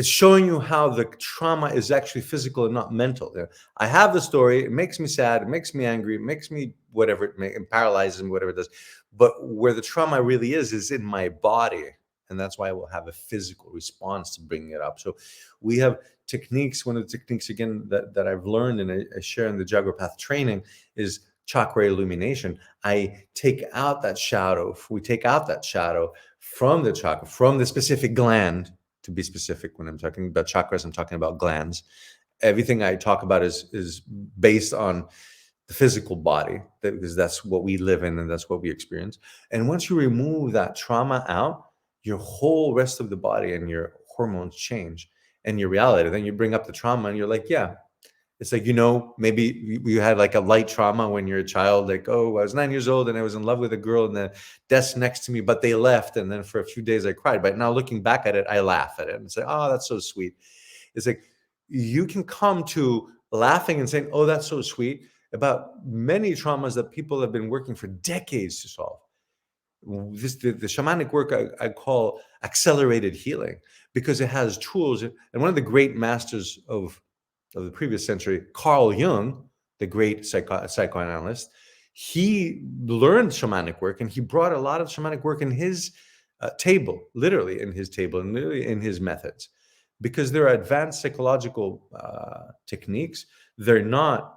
showing you how the trauma is actually physical and not mental. I have the story, it makes me sad, it makes me angry, it makes me whatever, it paralyzes me, whatever it does. But where the trauma really is in my body. And that's why I will have a physical response to bringing it up. So we have techniques. One of the techniques, again, that I've learned and I share in the Jaguar Path training is chakra illumination. I take out that shadow. We take out that shadow from the chakra, from the specific gland. To be specific, when I'm talking about chakras, I'm talking about glands. Everything I talk about is based on the physical body, because that's what we live in and that's what we experience. And once you remove that trauma out, your whole rest of the body and your hormones change and your reality. Then you bring up the trauma and you're like, yeah, it's like, maybe you had like a light trauma when you're a child, like, oh, I was 9 years old and I was in love with a girl in the desk next to me, but they left. And then for a few days I cried. But now looking back at it, I laugh at it and say, oh, that's so sweet. It's like you can come to laughing and saying, oh, that's so sweet about many traumas that people have been working for decades to solve. The shamanic work I call accelerated healing because it has tools. And one of the great masters of the previous century, Carl Jung, the great psychoanalyst, he learned shamanic work and he brought a lot of shamanic work in his table, literally in his table and literally in his methods, because they're advanced psychological techniques. They're not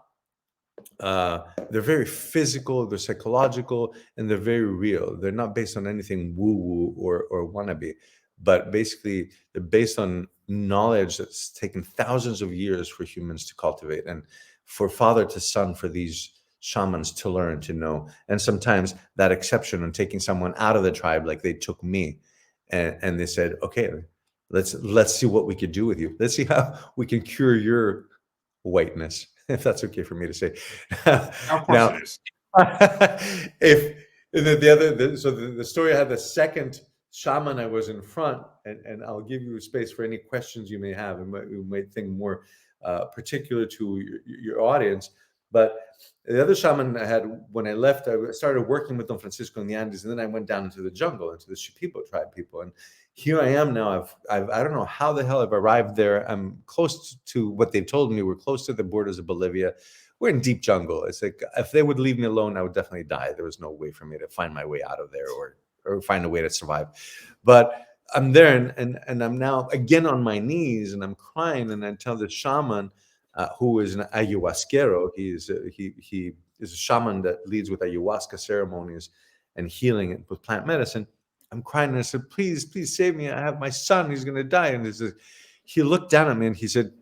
they're very physical, they're psychological, and they're very real. They're not based on anything woo-woo or wannabe, but basically they're based on knowledge that's taken thousands of years for humans to cultivate and for father to son, for these shamans to learn, to know. And sometimes that exception on taking someone out of the tribe, like they took me, and they said, okay, let's see what we could do with you. Let's see how we can cure your whiteness, if that's okay for me to say. Of course Now, it is. if the story I had the second shaman I was in front, and I'll give you space for any questions you may have, and you might think more particular to your audience. But the other shaman I had, when I left, I started working with Don Francisco in the Andes, and then I went down into the jungle, into the Shipibo tribe people. And here I am now. I don't know how the hell I've arrived there. I'm close to what they've told me. We're close to the borders of Bolivia. We're in deep jungle. It's like, if they would leave me alone, I would definitely die. There was no way for me to find my way out of there or find a way to survive. But I'm there, and I'm now again on my knees, and I'm crying, and I tell the shaman, who is an ayahuasquero. He is a shaman that leads with ayahuasca ceremonies and healing with plant medicine. I'm crying, and I said, please save me. I have my son. He's going to die. And he looked down at me and he said,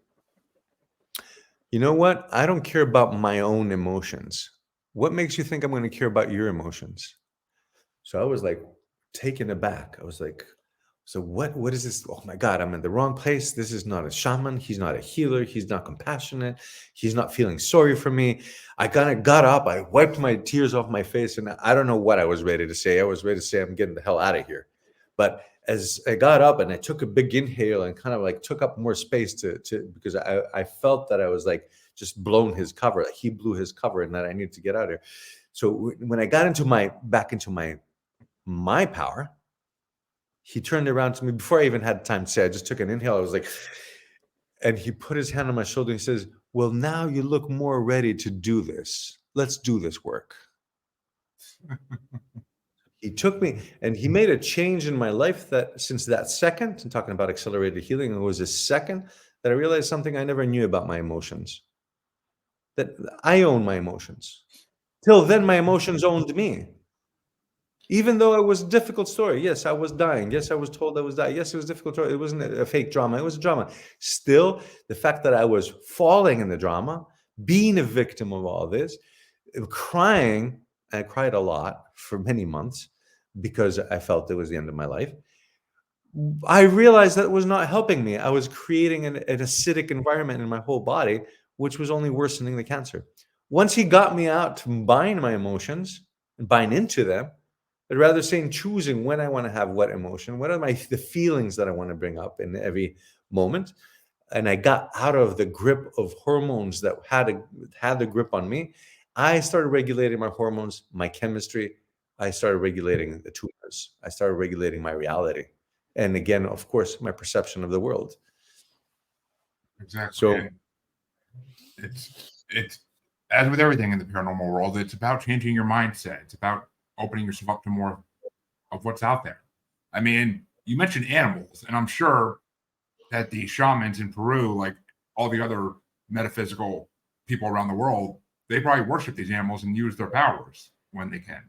you know what? I don't care about my own emotions. What makes you think I'm going to care about your emotions? So I was like taken aback. I was like, so what is this? Oh my God, I'm in the wrong place. This is not a shaman. He's not a healer. He's not compassionate. He's not feeling sorry for me. I kind of got up. I wiped my tears off my face, and I don't know what I was ready to say. I was ready to say, I'm getting the hell out of here. But as I got up and I took a big inhale and kind of like took up more space to because I felt that I was like just blown his cover. Like he blew his cover, and that I needed to get out of here. So when I got back into my power, he turned around to me before I even had time to say. I just took an inhale. I was like, and he put his hand on my shoulder. And he says, well, now you look more ready to do this. Let's do this work. He took me and he made a change in my life that since that second, and talking about accelerated healing, it was a second that I realized something I never knew about my emotions, that I own my emotions. Till then, my emotions owned me. Even though it was a difficult story. Yes, I was dying. Yes, I was told I was dying. Yes, it was a difficult story. It wasn't a fake drama. It was a drama. Still, the fact that I was falling in the drama, being a victim of all this, crying, I cried a lot for many months because I felt it was the end of my life. I realized that it was not helping me. I was creating an acidic environment in my whole body, which was only worsening the cancer. Once he got me out to buying my emotions and buying into them, but rather saying, choosing when I want to have what emotion, what are the feelings that I want to bring up in every moment. And I got out of the grip of hormones that had the grip on me. I started regulating my hormones, my chemistry. I started regulating the tumors. I started regulating my reality. And again, of course, my perception of the world. Exactly. So it's as with everything in the paranormal world, it's about changing your mindset. It's about opening yourself up to more of what's out there. I mean, you mentioned animals, and I'm sure that the shamans in Peru, like all the other metaphysical people around the world, they probably worship these animals and use their powers when they can.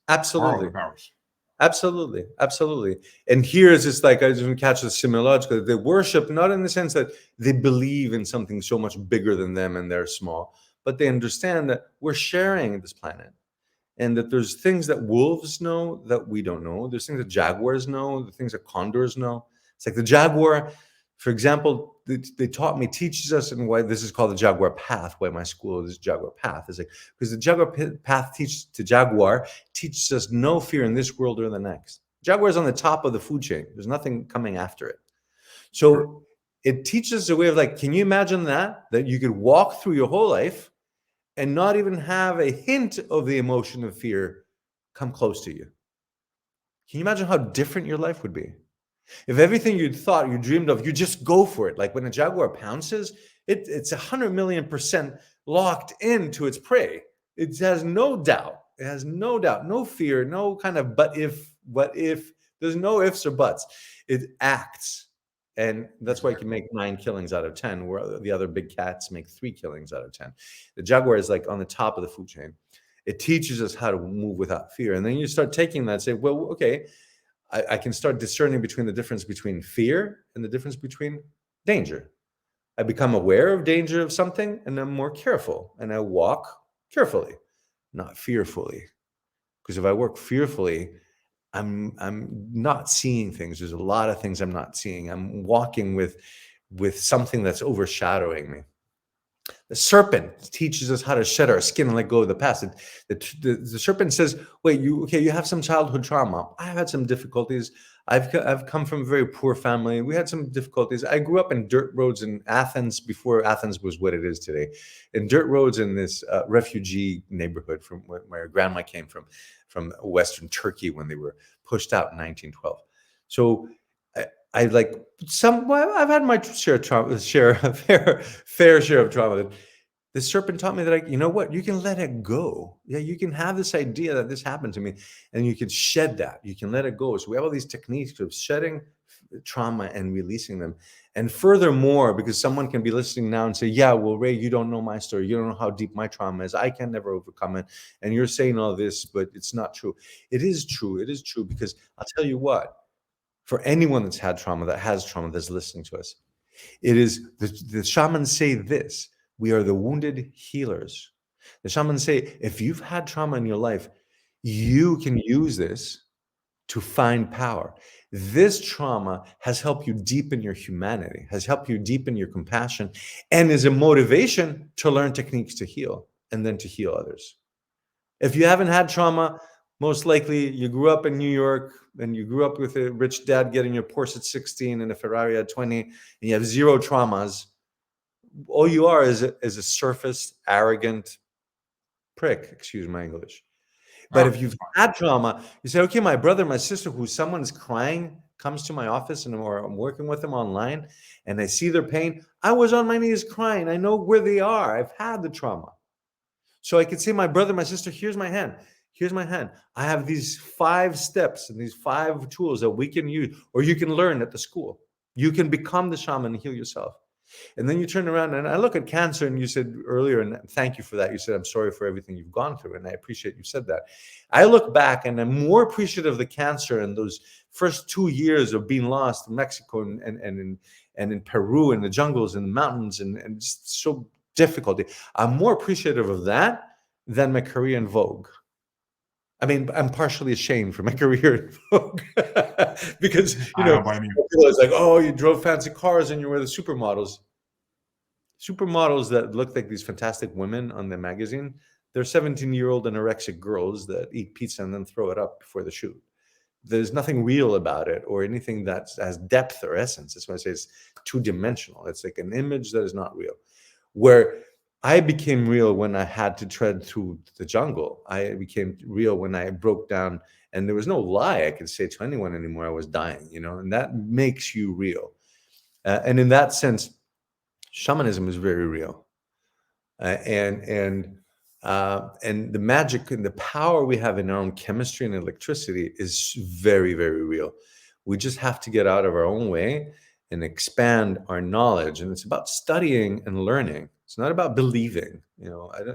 absolutely. Borrow their powers. Absolutely. And here is just like, I just catch the similarity. They worship not in the sense that they believe in something so much bigger than them and they're small, but they understand that we're sharing this planet. And that there's things that wolves know that we don't know. There's things that jaguars know, the things that condors know, It's like the jaguar, for example, they taught me, teaches us, and why this is called the jaguar path, why my school is jaguar path, is like, because the jaguar path teaches to jaguar, teaches us no fear in this world or the next. Jaguar is on the top of the food chain. There's nothing coming after it. So it teaches a way of like, can you imagine that you could walk through your whole life and not even have a hint of the emotion of fear come close to you? Can you imagine how different your life would be? If everything you'd thought, you dreamed of, you just go for it. Like when a jaguar pounces, it's 100,000,000% locked into its prey. It has no doubt. It has no doubt, no fear, no kind of what if. There's no ifs or buts. It acts. And that's why you can make 9 killings out of 10, where the other big cats make 3 killings out of 10. The jaguar is like on the top of the food chain. It teaches us how to move without fear. And then you start taking that and say, well, okay, I can start discerning between the difference between fear and the difference between danger. I become aware of danger of something, and I'm more careful, and I walk carefully, not fearfully. Because if I work fearfully, I'm not seeing things. There's a lot of things I'm not seeing. I'm walking with something that's overshadowing me. The serpent teaches us how to shed our skin and let go of the past. The serpent says, wait, you have some childhood trauma. I've had some difficulties. I've come from a very poor family. We had some difficulties. I grew up in dirt roads in Athens before Athens was what it is today. In dirt roads in this refugee neighborhood from where grandma came from Western Turkey when they were pushed out in 1912. So I like I've had my share of trauma, fair share of trauma. The serpent taught me that you know what, you can let it go. Yeah, you can have this idea that this happened to me, and you can shed that. You can let it go. So we have all these techniques of shedding trauma and releasing them. And furthermore, because someone can be listening now and say, yeah, well, Ray, you don't know my story. You don't know how deep my trauma is. I can never overcome it. And you're saying all this, but it's not true. It is true. It is true, because I'll tell you what, for anyone that's had trauma, that has trauma, that's listening to us, it is the shamans say this: we are the wounded healers. The shamans say, if you've had trauma in your life, you can use this to find power. This trauma has helped you deepen your humanity, has helped you deepen your compassion, and is a motivation to learn techniques to heal and then to heal others. If you haven't had trauma, most likely you grew up in New York and you grew up with a rich dad getting your Porsche at 16 and a Ferrari at 20, and you have zero traumas. All you are is a surface, arrogant prick, excuse my English. But if you've had trauma, you say, okay, my brother, my sister, who someone's crying, comes to my office, or I'm working with them online, and I see their pain. I was on my knees crying. I know where they are. I've had the trauma. So I could say, my brother, my sister, here's my hand. Here's my hand. I have these 5 steps and these 5 tools that we can use, or you can learn at the school. You can become the shaman and heal yourself. And then you turn around, and I look at cancer, and you said earlier, and thank you for that. You said, I'm sorry for everything you've gone through. And I appreciate you said that. I look back, and I'm more appreciative of the cancer and those first 2 years of being lost in Mexico and in Peru, in the jungles and the mountains, and just so difficult. I'm more appreciative of that than my career in Vogue. I mean, I'm partially ashamed for my career in Vogue because, it's like, oh, you drove fancy cars and you were the supermodels. Supermodels that look like these fantastic women on the magazine, they're 17-year-old anorexic girls that eat pizza and then throw it up before the shoot. There's nothing real about it or anything that has depth or essence. That's why I say it's 2-dimensional. It's like an image that is not real. Where I became real when I had to tread through the jungle. I became real when I broke down, and there was no lie I could say to anyone anymore. I was dying, and that makes you real. And in that sense, shamanism is very real. And the magic and the power we have in our own chemistry and electricity is very, very real. We just have to get out of our own way and expand our knowledge. And it's about studying and learning. It's not about believing.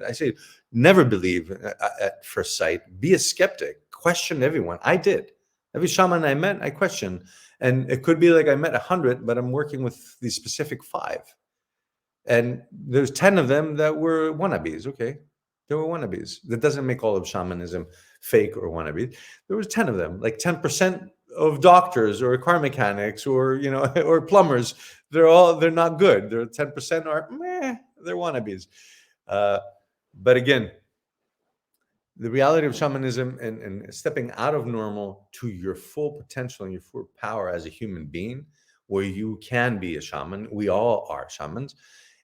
I say never believe at first sight. Be a skeptic. Question everyone. I did. Every shaman I met, I questioned. And it could be like I met 100, but I'm working with these specific 5. And there's 10 of them that were wannabes. Okay. There were wannabes. That doesn't make all of shamanism fake or wannabe. There was 10 of them. Like 10% of doctors or car mechanics or or plumbers. They're not good. They're 10% are meh, they're wannabes. Uh, but again, the reality of shamanism and stepping out of normal to your full potential and your full power as a human being, where you can be a shaman. We all are shamans.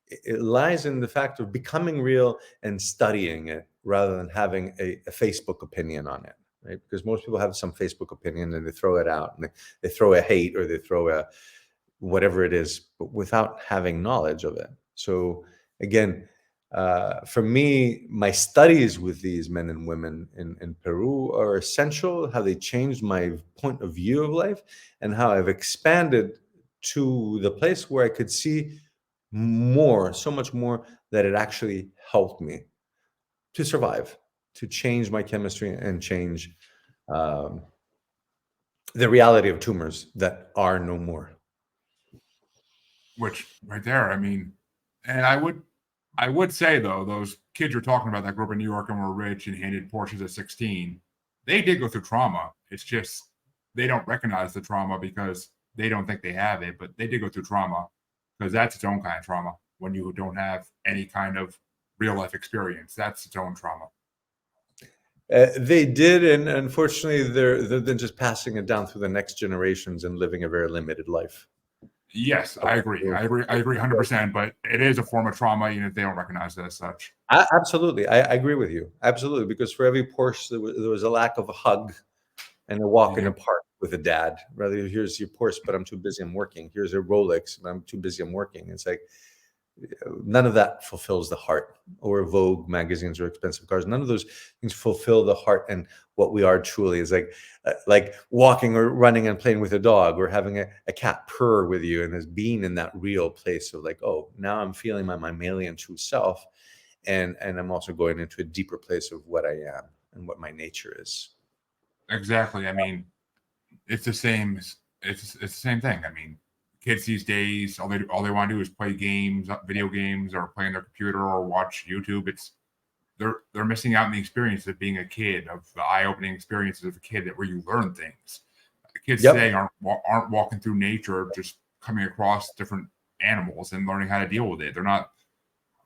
It lies in the fact of becoming real and studying it rather than having a Facebook opinion on it, right? Because most people have some Facebook opinion and they throw it out, and they throw a hate or they throw a whatever it is, but without having knowledge of it. So again, for me, my studies with these men and women in Peru are essential. How they changed my point of view of life, and how I've expanded to the place where I could see more, so much more, that it actually helped me to survive, to change my chemistry and change um, the reality of tumors that are no more. Which right there, I mean, and I would say though, those kids you're talking about that grew up in New York and were rich and handed Porsches at 16, they did go through trauma. It's just they don't recognize the trauma because they don't think they have it, but they did go through trauma because that's its own kind of trauma. When you don't have any kind of real life experience, that's its own trauma. They did, and unfortunately, they're then just passing it down through the next generations and living a very limited life. Yes, I agree. I agree 100%, but it is a form of trauma, even if they don't recognize it as such. Absolutely, I agree with you. Absolutely, because for every Porsche, there was a lack of a hug and a walk in Yeah. the park with a dad. Rather, here's your Porsche, but I'm too busy, I'm working. Here's a Rolex, but I'm too busy, I'm working. It's like none of that fulfills the heart. Or Vogue magazines or expensive cars. None of those things fulfill the heart and what we are truly. Is like walking or running and playing with a dog, or having a cat purr with you, and as being in that real place of like, oh, now I'm feeling my mammalian true self, and I'm also going into a deeper place of what I am and what my nature is. Exactly. I mean, it's the same. It's the same thing. I mean, kids these days, all they want to do is play games, video games, or play on their computer or watch YouTube. They're missing out on the experience of being a kid, of the eye-opening experiences of a kid where you learn things. The kids Yep. today aren't walking through nature, just coming across different animals and learning how to deal with it. They're not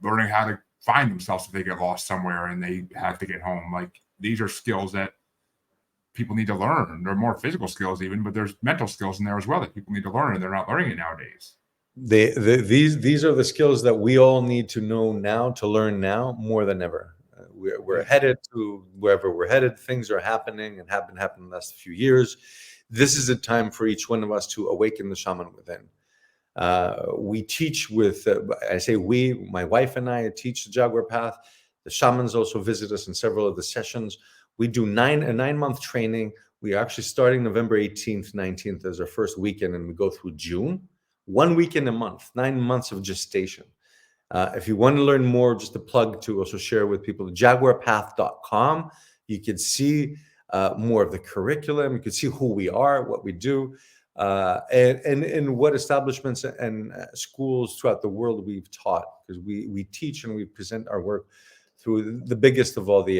learning how to find themselves if they get lost somewhere and they have to get home. Like, these are skills that people need to learn. They're more physical skills even, but there's mental skills in there as well that people need to learn, and they're not learning it nowadays. These are the skills that we all need to know now, to learn now more than ever. We're headed to wherever we're headed. Things are happening and have been happening in the last few years. This is a time for each one of us to awaken the shaman within. We teach with, I say we, my wife and I teach the Jaguar Path. The shamans also visit us in several of the sessions. We do a 9-month training. We are actually starting November 18th, 19th as our first weekend, and we go through June. 1 weekend a month, 9 months of gestation. If you want to learn more, just a plug to also share with people, jaguarpath.com. You can see more of the curriculum. You can see who we are, what we do, and what establishments and schools throughout the world we've taught, because we teach and we present our work through the biggest of all the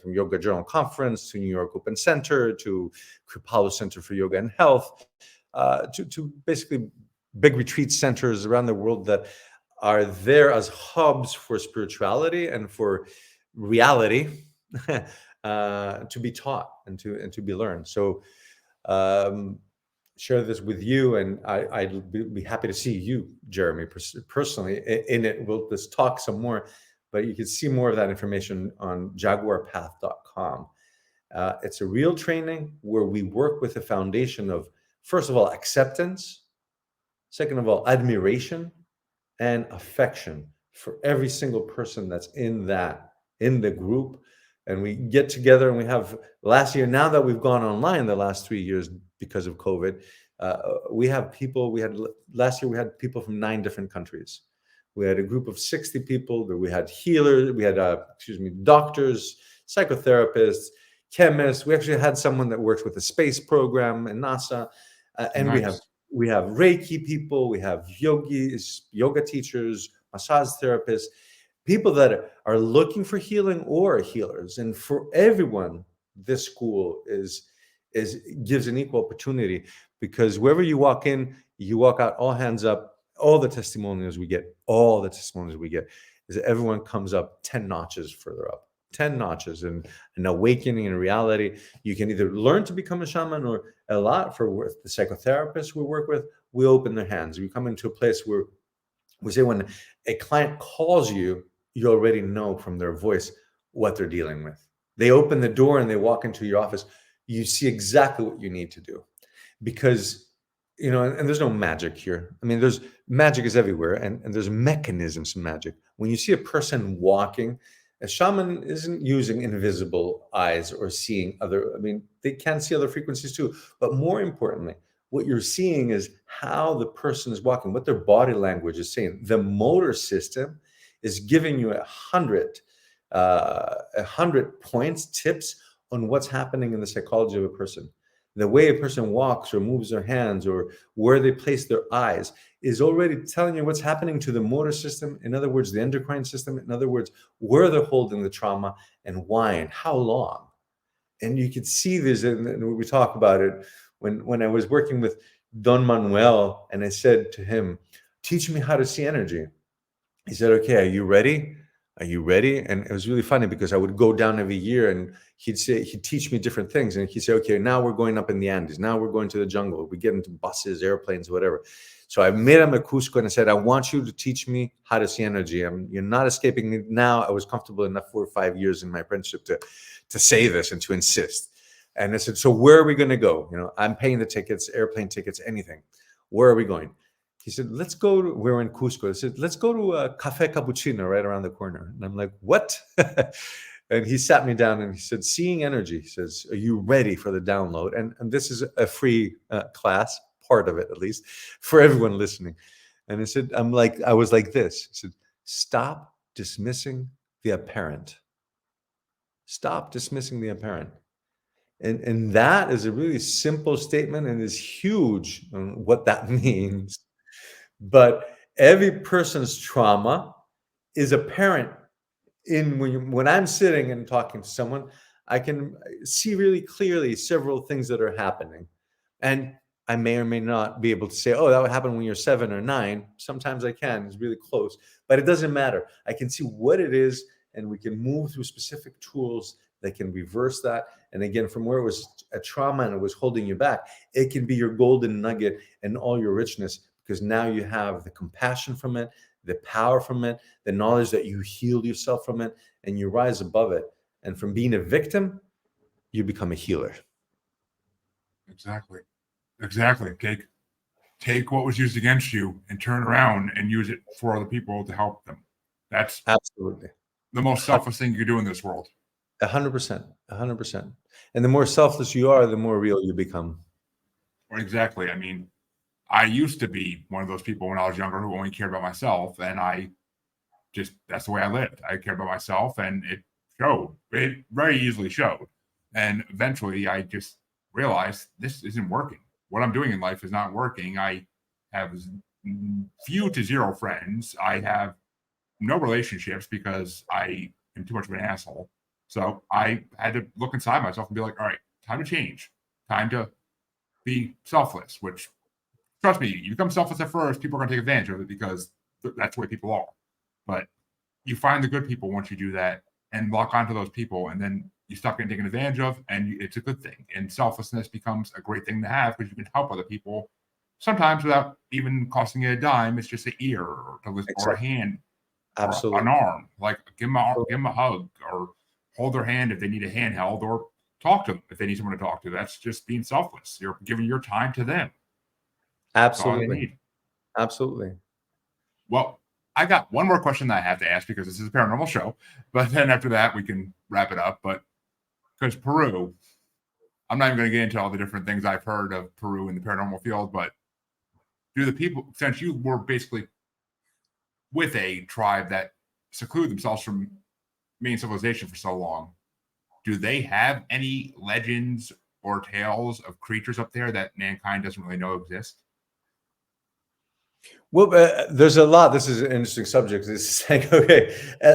from Yoga Journal Conference to New York Open Center to Kripalu Center for Yoga and Health, to basically big retreat centers around the world that are there as hubs for spirituality and for reality to be taught and to be learned. So share this with you, and I'd be happy to see you, Jeremy, personally in it. We'll just talk some more, but you can see more of that information on jaguarpath.com. It's a real training where we work with a foundation of, first of all, acceptance, second of all, admiration and affection for every single person that's in the group. And we get together, and we have last year, now that we've gone online the last 3 years because of COVID, we had last year we had people from 9 different countries. We had a group of 60 people. We had healers, we had doctors, psychotherapists, chemists. We actually had someone that works with the space program and NASA, and Nice. we have Reiki people, we have yogis, yoga teachers, massage therapists, people that are looking for healing or healers. And for everyone, this school is gives an equal opportunity, because wherever you walk in, you walk out, all hands up. All the testimonials we get, is that everyone comes up 10 notches further up, 10 notches, and an awakening in reality. You can either learn to become a shaman, or a lot for the psychotherapists we work with, we open their hands. We come into a place where we say when a client calls you, you already know from their voice what they're dealing with. They open the door and they walk into your office. You see exactly what you need to do, because and there's no magic here. I mean, there's magic is everywhere, and there's mechanisms in magic. When you see a person walking, a shaman isn't using invisible eyes or seeing other. I mean, they can see other frequencies too, but more importantly, what you're seeing is how the person is walking, what their body language is saying. The motor system is giving you 100 points, tips on what's happening in the psychology of a person. The way a person walks or moves their hands or where they place their eyes is already telling you what's happening to the motor system. In other words, the endocrine system. In other words, where they're holding the trauma and why and how long. And you could see this, and we talk about it when I was working with Don Manuel, and I said to him, teach me how to see energy. He said, okay, are you ready? Are you ready? And it was really funny, because I would go down every year and he'd teach me different things. And he'd say, okay, now we're going up in the Andes. Now we're going to the jungle. We get into buses, airplanes, whatever. So I met him at Cusco and I said, I want you to teach me how to see energy. You're not escaping me now. I was comfortable enough 4 or 5 years in my apprenticeship to say this and to insist. And I said, so where are we going to go? I'm paying the tickets, airplane tickets, anything. Where are we going? He said, let's go to, we're in Cusco. I said, let's go to a Cafe Cappuccino right around the corner. And I'm like, what? And he sat me down and he said, seeing energy. He says, are you ready for the download? And this is a free class, part of it at least, for everyone listening. And I said, I was like this. He said, stop dismissing the apparent. Stop dismissing the apparent. And that is a really simple statement and is huge on what that means. But every person's trauma is apparent when I'm sitting and talking to someone. I can see really clearly several things that are happening. And I may or may not be able to say, oh, that would happen when you're 7 or 9. Sometimes I can, it's really close, but it doesn't matter. I can see what it is, and we can move through specific tools that can reverse that. And again, from where it was a trauma and it was holding you back, it can be your golden nugget and all your richness, because now you have the compassion from it, the power from it, the knowledge that you healed yourself from it, and you rise above it. And from being a victim, you become a healer. Exactly. Take what was used against you and turn around and use it for other people to help them. That's absolutely the most selfless thing you can do in this world. 100%. And the more selfless you are, the more real you become. Exactly. I mean, I used to be one of those people when I was younger who only cared about myself, and that's the way I lived. I cared about myself, and it showed. It very easily showed. And eventually I just realized this isn't working. What I'm doing in life is not working. I have few to zero friends. I have no relationships because I am too much of an asshole. So I had to look inside myself and be like, all right, time to change. Time to be selfless, which, trust me, you become selfless at first, people are going to take advantage of it because that's the way people are. But you find the good people once you do that and lock onto those people, and then you stop getting taken advantage of, and it's a good thing. And selflessness becomes a great thing to have because you can help other people sometimes without even costing you a dime. It's just an ear or a hand, absolutely, or an arm. Like give them a hug or hold their hand if they need a handheld, or talk to them if they need someone to talk to. That's just being selfless. You're giving your time to them. Absolutely. Absolutely. Well, I got one more question that I have to ask because this is a paranormal show, but then after that we can wrap it up. But because Peru, I'm not even going to get into all the different things I've heard of Peru in the paranormal field, but do the people, since you were basically with a tribe that secluded themselves from main civilization for so long, do they have any legends or tales of creatures up there that mankind doesn't really know exist? Well, there's a lot. This is an interesting subject. It's like, okay,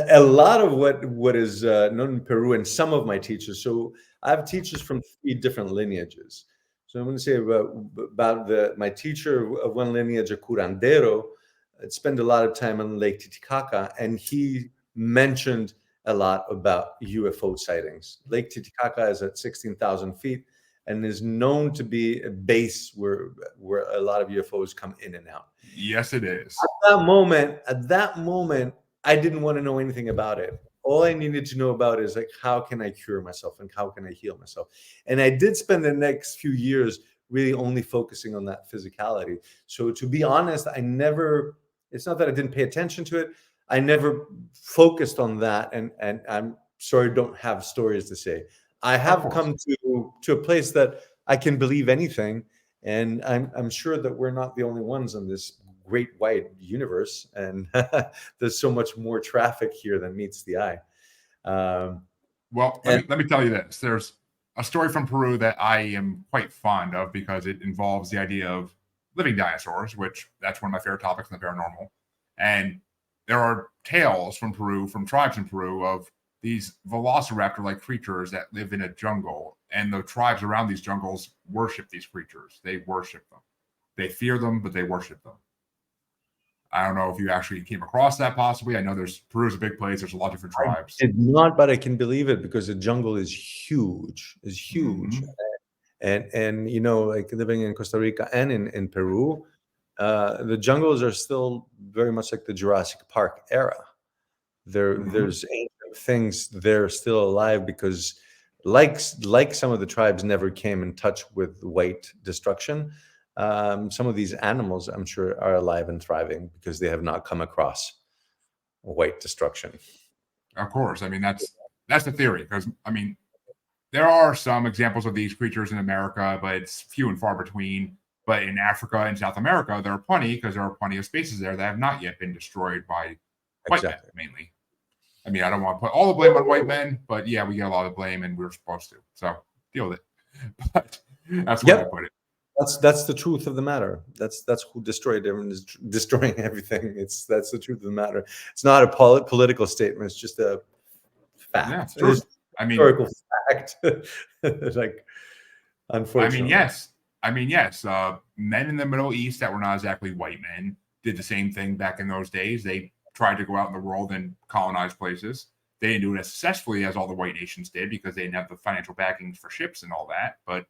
a lot of what is known in Peru, and some of my teachers. So I have teachers from 3 different lineages. So I'm going to say about my teacher of one lineage, a curandero, spent a lot of time on Lake Titicaca, and he mentioned a lot about UFO sightings. Lake Titicaca is at 16,000 feet and is known to be a base where a lot of UFOs come in and out. Yes, it is. At that moment, I didn't want to know anything about it. All I needed to know about is like, how can I cure myself and how can I heal myself? And I did spend the next few years really only focusing on that physicality. So to be honest, it's not that I didn't pay attention to it. I never focused on that. And I'm sorry, don't have stories to say. I have come to a place that I can believe anything. And I'm sure that we're not the only ones in this great wide universe, and there's so much more traffic here than meets the eye. Well, let me tell you this. There's a story from Peru that I am quite fond of because it involves the idea of living dinosaurs, which that's one of my favorite topics in the paranormal. And there are tales from Peru, from tribes in Peru, of these velociraptor-like creatures that live in a jungle, and the tribes around these jungles worship these creatures. They worship them. They fear them, but they worship them. I don't know if you actually came across that possibly. I know Peru's a big place. There's a lot of different tribes. Did not, but I can believe it because the jungle is huge. Is huge. And like living in Costa Rica and in Peru, the jungles are still very much like the Jurassic Park era. There's ancient things there still alive because like some of the tribes never came in touch with white destruction. Some of these animals, I'm sure, are alive and thriving because they have not come across white destruction. Of course. I mean, that's the theory. Because I mean, there are some examples of these creatures in America, but it's few and far between. But in Africa and South America, there are plenty because there are plenty of spaces there that have not yet been destroyed by white men, mainly. I mean, I don't want to put all the blame on white men, but yeah, we get a lot of blame, and we're supposed to. So deal with it. But that's where I put it. That's the truth of the matter. That's who destroyed everyone, is destroying everything. That's the truth of the matter. It's not a political statement. It's just a fact. Yeah, it's true. I mean, historical fact. Like, unfortunately. I mean, yes. Men in the Middle East that were not exactly white men did the same thing back in those days. They tried to go out in the world and colonize places. They didn't do it as successfully as all the white nations did because they didn't have the financial backings for ships and all that. But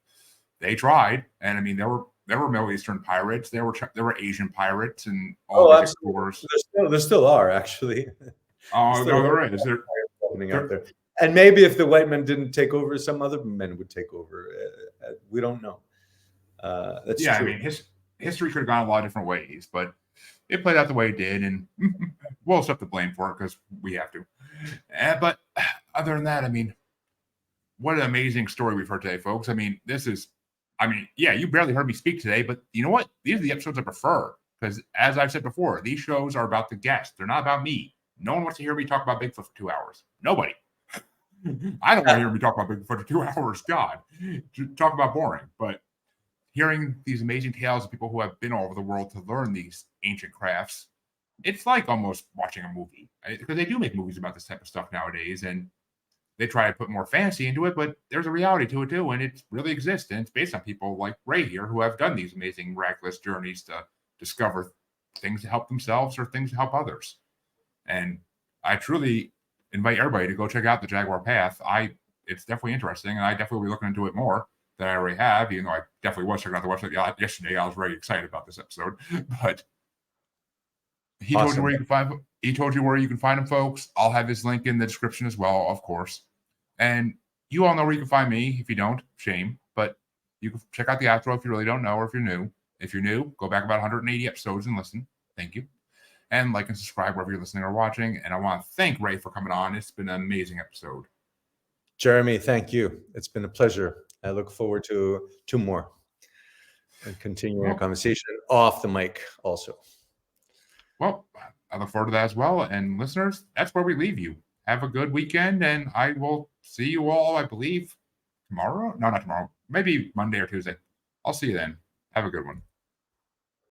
they tried, and I mean, there were Middle Eastern pirates, there were Asian pirates, and all these explorers. There still are, actually. Oh, no, there is. Out there. And maybe if the white men didn't take over, some other men would take over. We don't know. That's true. I mean, history could have gone a lot of different ways, but it played out the way it did, and we'll accept the blame for it because we have to. But other than that, I mean, what an amazing story we've heard today, folks. I mean, you barely heard me speak today, but you know what? These are the episodes I prefer because, as I've said before, these shows are about the guest. They're not about me. No one wants to hear me talk about Bigfoot for 2 hours. Nobody. I don't want to hear me talk about Bigfoot for 2 hours. God, talk about boring. But hearing these amazing tales of people who have been all over the world to learn these ancient crafts, it's like almost watching a movie because they do make movies about this type of stuff nowadays, and they try to put more fantasy into it, but there's a reality to it too, and it really exists, and it's based on people like Ray here who have done these amazing, miraculous journeys to discover things to help themselves or things to help others. And I truly invite everybody to go check out the Jaguar Path. It's definitely interesting, and I definitely will be looking into it more than I already have, even though I definitely was checking out the website yesterday. I was very excited about this episode, but he told you where you can find. He told you where you can find him, folks. I'll have his link in the description as well, of course. And you all know where you can find me. If you don't, shame. But you can check out the outro if you really don't know, or if you're new. If you're new, go back about 180 episodes and listen. Thank you. And like and subscribe wherever you're listening or watching. And I want to thank Ray for coming on. It's been an amazing episode. Jeremy, thank you. It's been a pleasure. I look forward to 2 more and continuing our conversation off the mic also. Well, I look forward to that as well. And listeners, that's where we leave you. Have a good weekend, and I will see you all, I believe, tomorrow. No, not tomorrow. Maybe Monday or Tuesday. I'll see you then. Have a good one.